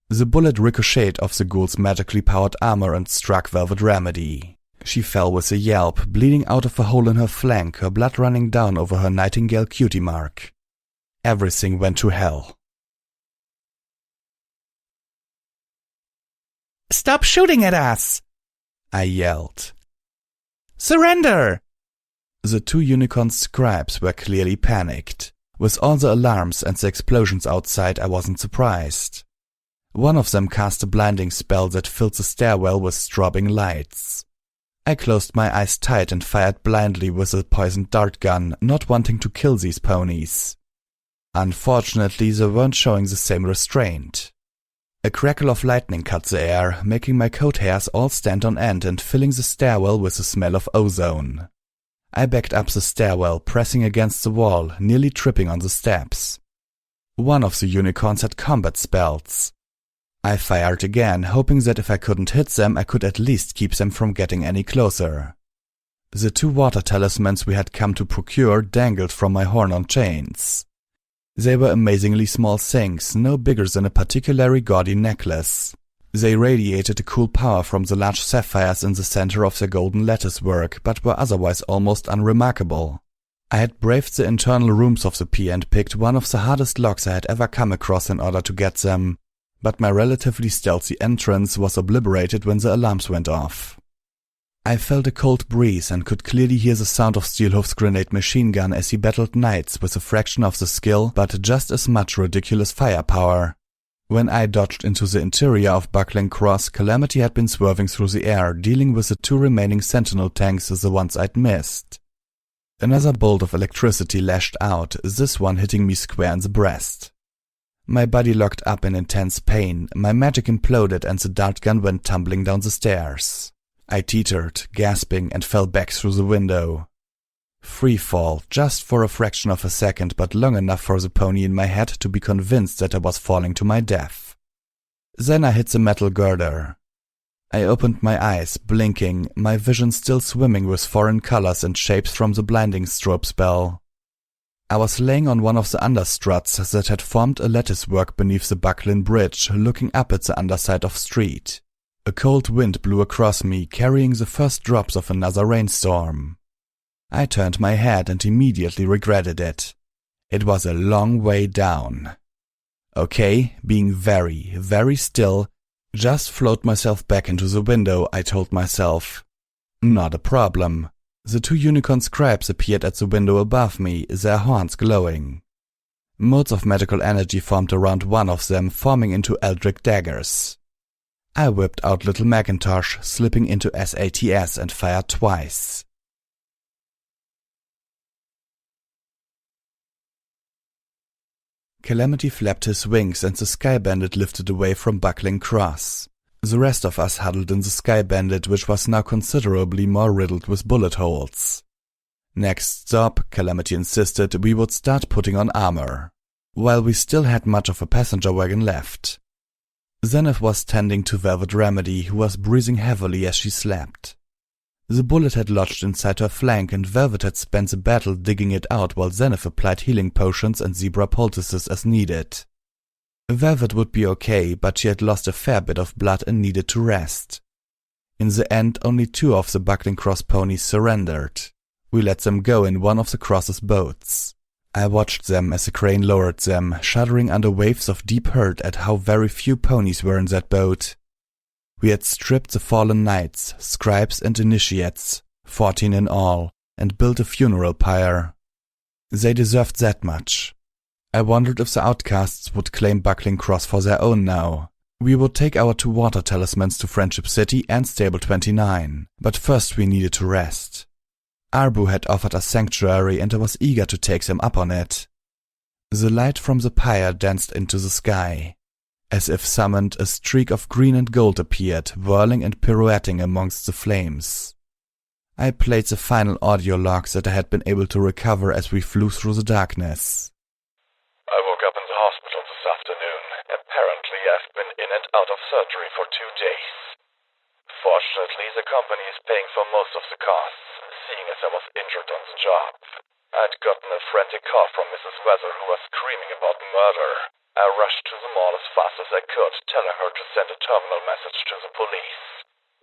The bullet ricocheted off the ghoul's magically powered armor and struck Velvet Remedy. She fell with a yelp, bleeding out of a hole in her flank, her blood running down over her nightingale cutie mark. Everything went to hell. Stop shooting at us! I yelled. Surrender! The two unicorn scribes were clearly panicked. With all the alarms and the explosions outside, I wasn't surprised. One of them cast a blinding spell that filled the stairwell with strobing lights. I closed my eyes tight and fired blindly with a poisoned dart gun, not wanting to kill these ponies. Unfortunately, they weren't showing the same restraint. A crackle of lightning cut the air, making my coat hairs all stand on end and filling the stairwell with the smell of ozone. I backed up the stairwell, pressing against the wall, nearly tripping on the steps. One of the unicorns had combat spells. I fired again, hoping that if I couldn't hit them, I could at least keep them from getting any closer. The two water talismans we had come to procure dangled from my horn on chains. They were amazingly small things, no bigger than a particularly gaudy necklace. They radiated a cool power from the large sapphires in the center of their golden latticework, but were otherwise almost unremarkable. I had braved the internal rooms of the pier and picked one of the hardest locks I had ever come across in order to get them, but my relatively stealthy entrance was obliterated when the alarms went off. I felt a cold breeze and could clearly hear the sound of Steelhoof's grenade machine gun as he battled knights with a fraction of the skill but just as much ridiculous firepower. When I dodged into the interior of Buckling Cross, Calamity had been swerving through the air, dealing with the two remaining sentinel tanks, the ones I'd missed. Another bolt of electricity lashed out, this one hitting me square in the breast. My body locked up in intense pain, my magic imploded and the dart gun went tumbling down the stairs. I teetered, gasping, and fell back through the window. Free fall, just for a fraction of a second, but long enough for the pony in my head to be convinced that I was falling to my death. Then I hit the metal girder. I opened my eyes, blinking, my vision still swimming with foreign colors and shapes from the blinding strobe spell. I was laying on one of the understruts that had formed a latticework beneath the Bucklin Bridge, looking up at the underside of street. A cold wind blew across me, carrying the first drops of another rainstorm. I turned my head and immediately regretted it. It was a long way down. Okay, being very, very still, just float myself back into the window, I told myself. Not a problem. The two unicorn scribes appeared at the window above me, their horns glowing. Motes of magical energy formed around one of them, forming into eldritch daggers. I whipped out Little Macintosh, slipping into SATS and fired twice. Calamity flapped his wings and the Sky Bandit lifted away from Buckling Cross. The rest of us huddled in the Sky Bandit, which was now considerably more riddled with bullet holes. Next stop, Calamity insisted, we would start putting on armor, while we still had much of a passenger wagon left. Zenith was tending to Velvet Remedy, who was breathing heavily as she slept. The bullet had lodged inside her flank and Velvet had spent the battle digging it out while Zenith applied healing potions and zebra poultices as needed. Velvet would be okay, but she had lost a fair bit of blood and needed to rest. In the end, only two of the Buckling Cross ponies surrendered. We let them go in one of the Cross's boats. I watched them as the crane lowered them, shuddering under waves of deep hurt at how very few ponies were in that boat. We had stripped the fallen knights, scribes and initiates, 14 in all, and built a funeral pyre. They deserved that much. I wondered if the outcasts would claim Buckling Cross for their own now. We would take our 2 water talismans to Friendship City and Stable 29, but first we needed to rest. Arbu had offered us sanctuary and I was eager to take them up on it. The light from the pyre danced into the sky. As if summoned, a streak of green and gold appeared, whirling and pirouetting amongst the flames. I played the final audio logs that I had been able to recover as we flew through the darkness. I woke up in the hospital this afternoon. Apparently I've been in and out of surgery for 2 days. Fortunately, the company is paying for most of the costs, seeing as I was injured on the job. I'd gotten a frantic call from Mrs. Weather who was screaming about murder. I rushed to the mall as fast as I could, telling her to send a terminal message to the police.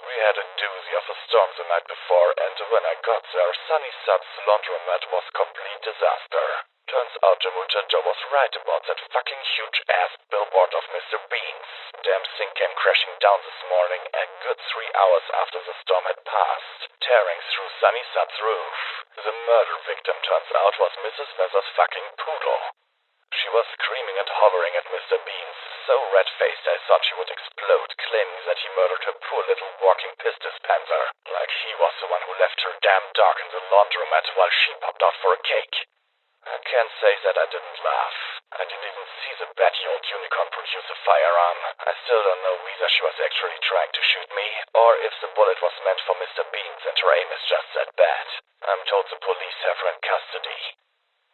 We had a doozy of a storm the night before, and when I got there, Sunny Sub's laundromat was complete disaster. Turns out Jamuta Joe was right about that fucking huge-ass billboard of Mr. Bean's. Damn thing came crashing down this morning a good 3 hours after the storm had passed, tearing through Sunny Sub's roof. The murder victim, turns out, was Mrs. Weather's fucking poodle. She was screaming and hovering at Mr. Beans, so red-faced I thought she would explode, claiming that he murdered her poor little walking piss dispenser, like he was the one who left her damn dog in the laundromat while she popped out for a cake. I can't say that I didn't laugh. I didn't even see the batty old unicorn produce a firearm. I still don't know whether she was actually trying to shoot me, or if the bullet was meant for Mr. Beans and her aim is just that bad. I'm told the police have her in custody.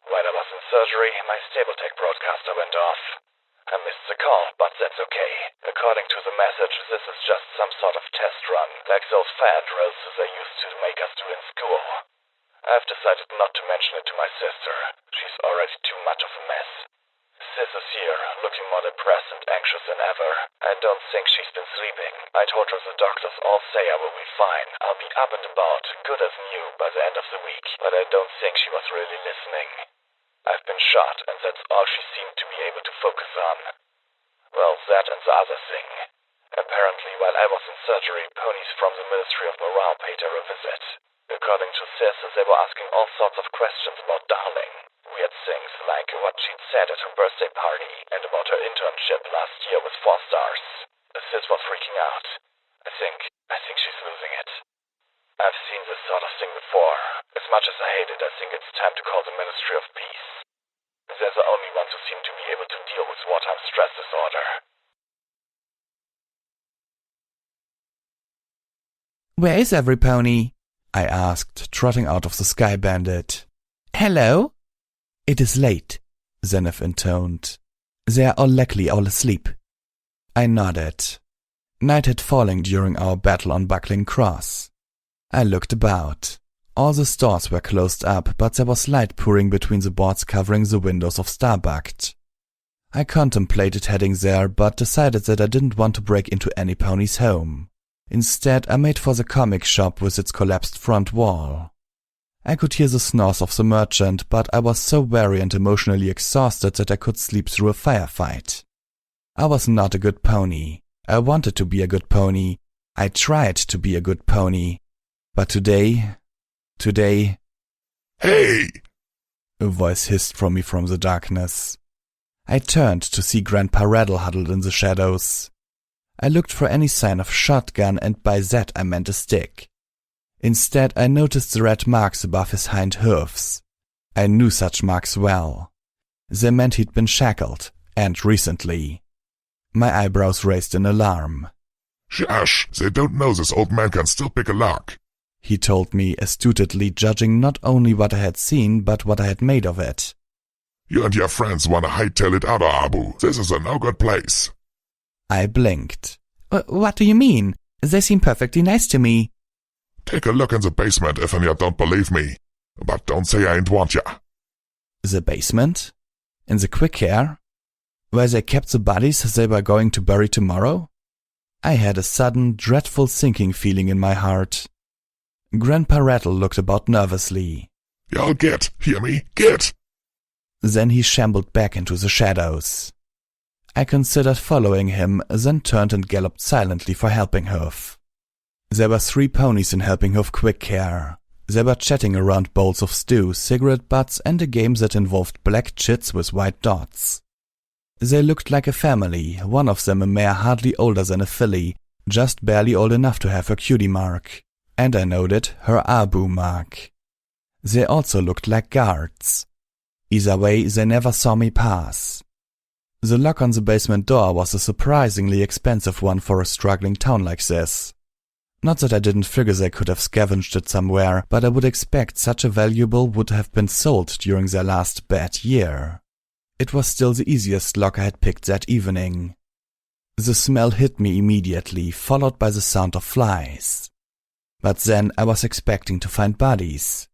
While I was in surgery, my stable tech broadcaster went off. I missed the call, but that's okay. According to the message, this is just some sort of test run, like those fire drills they used to make us do in school. I've decided not to mention it to my sister. She's already too much of a mess. Sis is here, looking more depressed and anxious than ever. I don't think she's been sleeping. I told her the doctors all say I will be fine. I'll be up and about, good as new, by the end of the week, but I don't think she was really listening. I've been shot, and that's all she seemed to be able to focus on. Well, that and the other thing. Apparently, while I was in surgery, ponies from the Ministry of Morale paid her a visit. According to Sis, they were asking all sorts of questions about Darling. Weird things like what she'd said at her birthday party and about her internship last year with 4 stars. Sis was freaking out. I think she's losing it. I've seen this sort of thing before. As much as I hate it, I think it's time to call the Ministry of Peace. They're the only ones who seem to be able to deal with wartime stress disorder. Where is every pony? I asked, trotting out of the Sky Bandit. Hello? It is late, Zenith intoned. They are all likely all asleep. I nodded. Night had fallen during our battle on Buckling Cross. I looked about. All the stores were closed up, but there was light pouring between the boards covering the windows of Starbucked. I contemplated heading there, but decided that I didn't want to break into any pony's home. Instead, I made for the comic shop with its collapsed front wall. I could hear the snores of the merchant, but I was so weary and emotionally exhausted that I could sleep through a firefight. I was not a good pony. I wanted to be a good pony. I tried to be a good pony. But today... Hey! A voice hissed from me from the darkness. I turned to see Grandpa Rattle huddled in the shadows. I looked for any sign of shotgun, and by that I meant a stick. Instead, I noticed the red marks above his hind hoofs. I knew such marks well. They meant he'd been shackled, and recently. My eyebrows raised in alarm. Shush! They don't know this old man can still pick a lock, he told me, astutely judging not only what I had seen, but what I had made of it. You and your friends want to hightail it out of Abu. This is a no-good place. I blinked. What do you mean? They seem perfectly nice to me. Take a look in the basement if you don't believe me. But don't say I ain't want ya. The basement? In the quick care? Where they kept the bodies they were going to bury tomorrow? I had a sudden, dreadful sinking feeling in my heart. Grandpa Rattle looked about nervously. Y'all get, hear me, get! Then he shambled back into the shadows. I considered following him, then turned and galloped silently for Helping Hoof. There were 3 ponies in Helping Hoof Quick Care. They were chatting around bowls of stew, cigarette butts, and a game that involved black chits with white dots. They looked like a family, one of them a mare hardly older than a filly, just barely old enough to have her cutie mark. And I noted her Abu mark. They also looked like guards. Either way, they never saw me pass. The lock on the basement door was a surprisingly expensive one for a struggling town like this. Not that I didn't figure they could have scavenged it somewhere, but I would expect such a valuable would have been sold during their last bad year. It was still the easiest lock I had picked that evening. The smell hit me immediately, followed by the sound of flies. But then I was expecting to find bodies.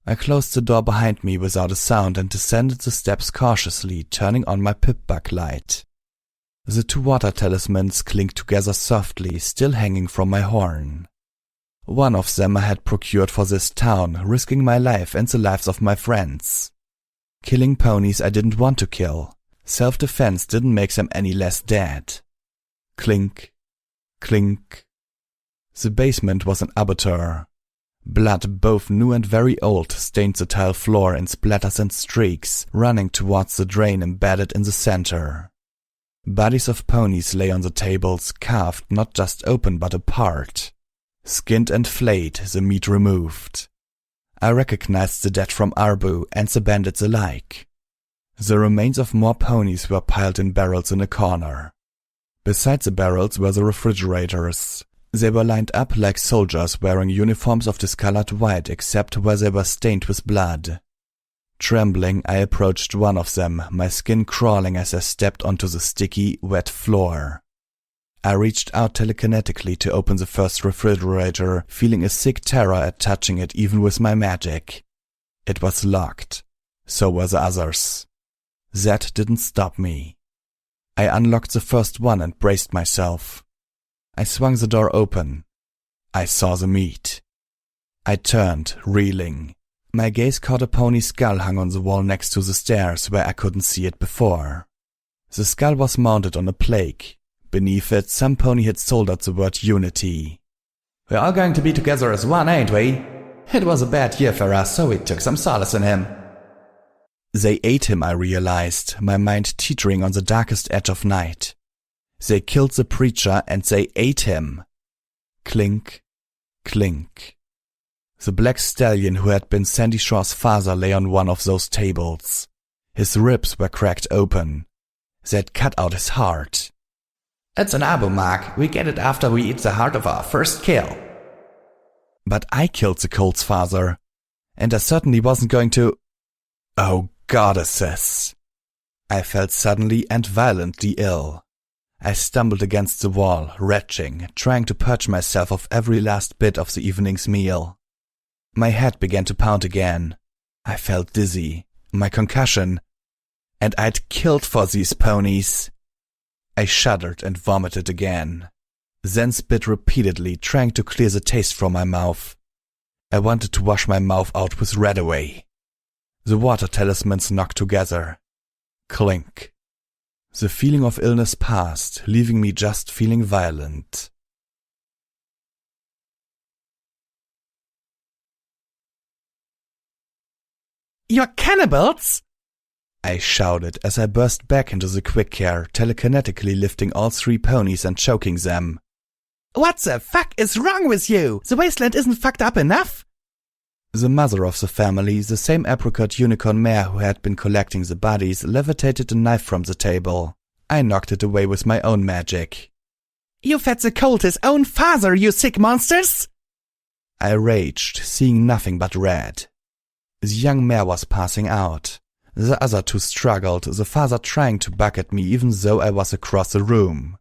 I closed the door behind me without a sound and descended the steps cautiously, turning on my pip-bug light. The 2 water talismans clinked together softly, still hanging from my horn. One of them I had procured for this town, risking my life and the lives of my friends. Killing ponies I didn't want to kill. Self-defense didn't make them any less dead. Clink, clink. The basement was an abattoir. Blood, both new and very old, stained the tile floor in splatters and streaks, running towards the drain embedded in the center. Bodies of ponies lay on the tables, carved not just open but apart. Skinned and flayed, the meat removed. I recognized the dead from Arbu and the bandits alike. The remains of more ponies were piled in barrels in a corner. Beside the barrels were the refrigerators. They were lined up like soldiers wearing uniforms of discolored white except where they were stained with blood. Trembling, I approached one of them, my skin crawling as I stepped onto the sticky, wet floor. I reached out telekinetically to open the first refrigerator, feeling a sick terror at touching it even with my magic. It was locked. So were the others. That didn't stop me. I unlocked the first one and braced myself. I swung the door open. I saw the meat. I turned, reeling. My gaze caught a pony's skull hung on the wall next to the stairs where I couldn't see it before. The skull was mounted on a plaque. Beneath it, some pony had soldered the word Unity. "We're all going to be together as one, ain't we? It was a bad year for us, so we took some solace in him." They ate him, I realized, my mind teetering on the darkest edge of night. They killed the preacher and they ate him. Clink, clink. The black stallion who had been Sandy Shaw's father lay on one of those tables. His ribs were cracked open. They had cut out his heart. "It's an Abu mark. We get it after we eat the heart of our first kill." But I killed the colt's father, and I certainly wasn't going to... Oh, goddesses! I felt suddenly and violently ill. I stumbled against the wall, retching, trying to purge myself of every last bit of the evening's meal. My head began to pound again. I felt dizzy, my concussion, and I'd killed for these ponies. I shuddered and vomited again, then spit repeatedly, trying to clear the taste from my mouth. I wanted to wash my mouth out with Redaway. The water talismans knocked together. Clink. The feeling of illness passed, leaving me just feeling violent. "You're cannibals!" I shouted as I burst back into the quick care, telekinetically lifting all 3 ponies and choking them. "What the fuck is wrong with you? The wasteland isn't fucked up enough?" The mother of the family, the same apricot unicorn mare who had been collecting the bodies, levitated a knife from the table. I knocked it away with my own magic. "You fed the colt his own father, you sick monsters!" I raged, seeing nothing but red. The young mare was passing out. The other 2 struggled, the father trying to bucket me even though I was across the room.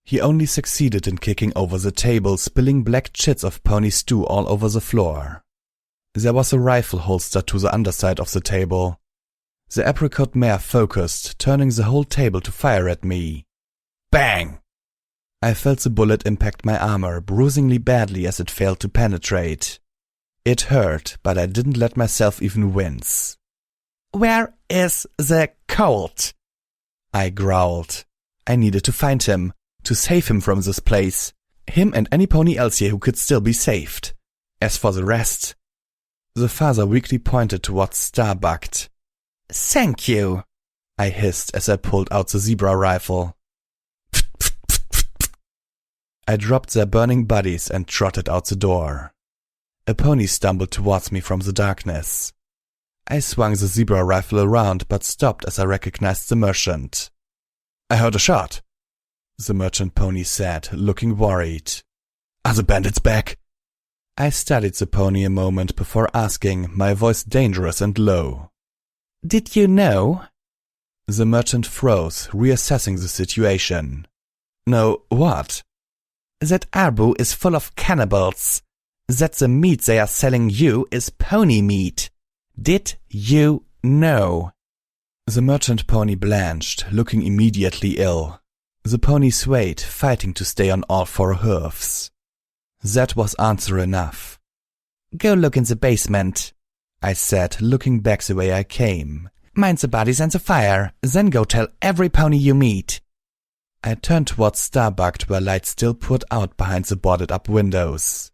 He only succeeded in kicking over the table, spilling black chits of pony stew all over the floor. There was a rifle holster to the underside of the table. The apricot mare focused, turning the whole table to fire at me. Bang! I felt the bullet impact my armor, bruisingly badly as it failed to penetrate. It hurt, but I didn't let myself even wince. Where is the colt? I growled. I needed to find him, to save him from this place. Him and any pony else here who could still be saved. As for the rest... The father weakly pointed towards Starbuck. Thank you, I hissed as I pulled out the zebra rifle. I dropped their burning bodies and trotted out the door. A pony stumbled towards me from the darkness. I swung the zebra rifle around but stopped as I recognized the merchant. I heard a shot, the merchant pony said, looking worried. Are the bandits back? I studied the pony a moment before asking, my voice dangerous and low. Did you know? The merchant froze, reassessing the situation. No, what? That Arbu is full of cannibals. That the meat they are selling you is pony meat. Did you know? The merchant pony blanched, looking immediately ill. The pony swayed, fighting to stay on all four hooves. That was answer enough. Go look in the basement, I said, looking back the way I came. Mind the bodies and the fire, then go tell every pony you meet. I turned towards Starbuck where light still poured out behind the boarded-up windows.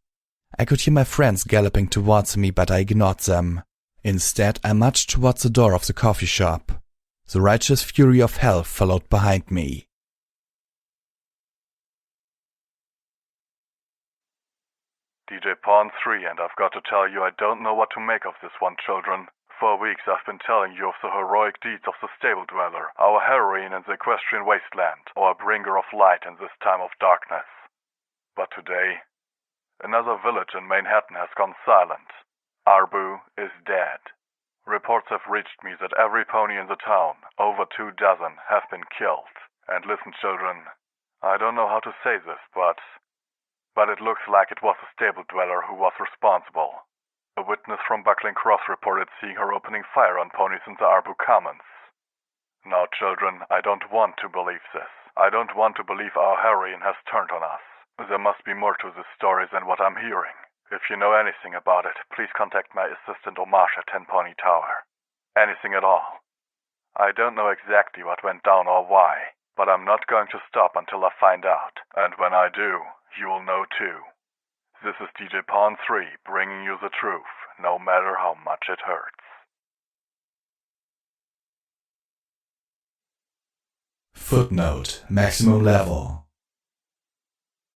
I could hear my friends galloping towards me, but I ignored them. Instead, I marched towards the door of the coffee shop. The righteous fury of hell followed behind me. DJ Pawn 3, and I've got to tell you I don't know what to make of this one, children. For weeks I've been telling you of the heroic deeds of the stable dweller, our heroine in the equestrian wasteland, our bringer of light in this time of darkness. But today, another village in Manhattan has gone silent. Arbu is dead. Reports have reached me that every pony in the town, over 24, have been killed. And listen, children, I don't know how to say this, but it looks like it was the stable dweller who was responsible. A witness from Buckling Cross reported seeing her opening fire on ponies in the Arbu Commons. Now, children, I don't want to believe this. I don't want to believe our heroine has turned on us. There must be more to this story than what I'm hearing. If you know anything about it, please contact my assistant Omarsh at 10 Pony Tower. Anything at all. I don't know exactly what went down or why, but I'm not going to stop until I find out. And when I do, you will know too. This is DJ Pawn 3 bringing you the truth, no matter how much it hurts. Footnote: Maximum level.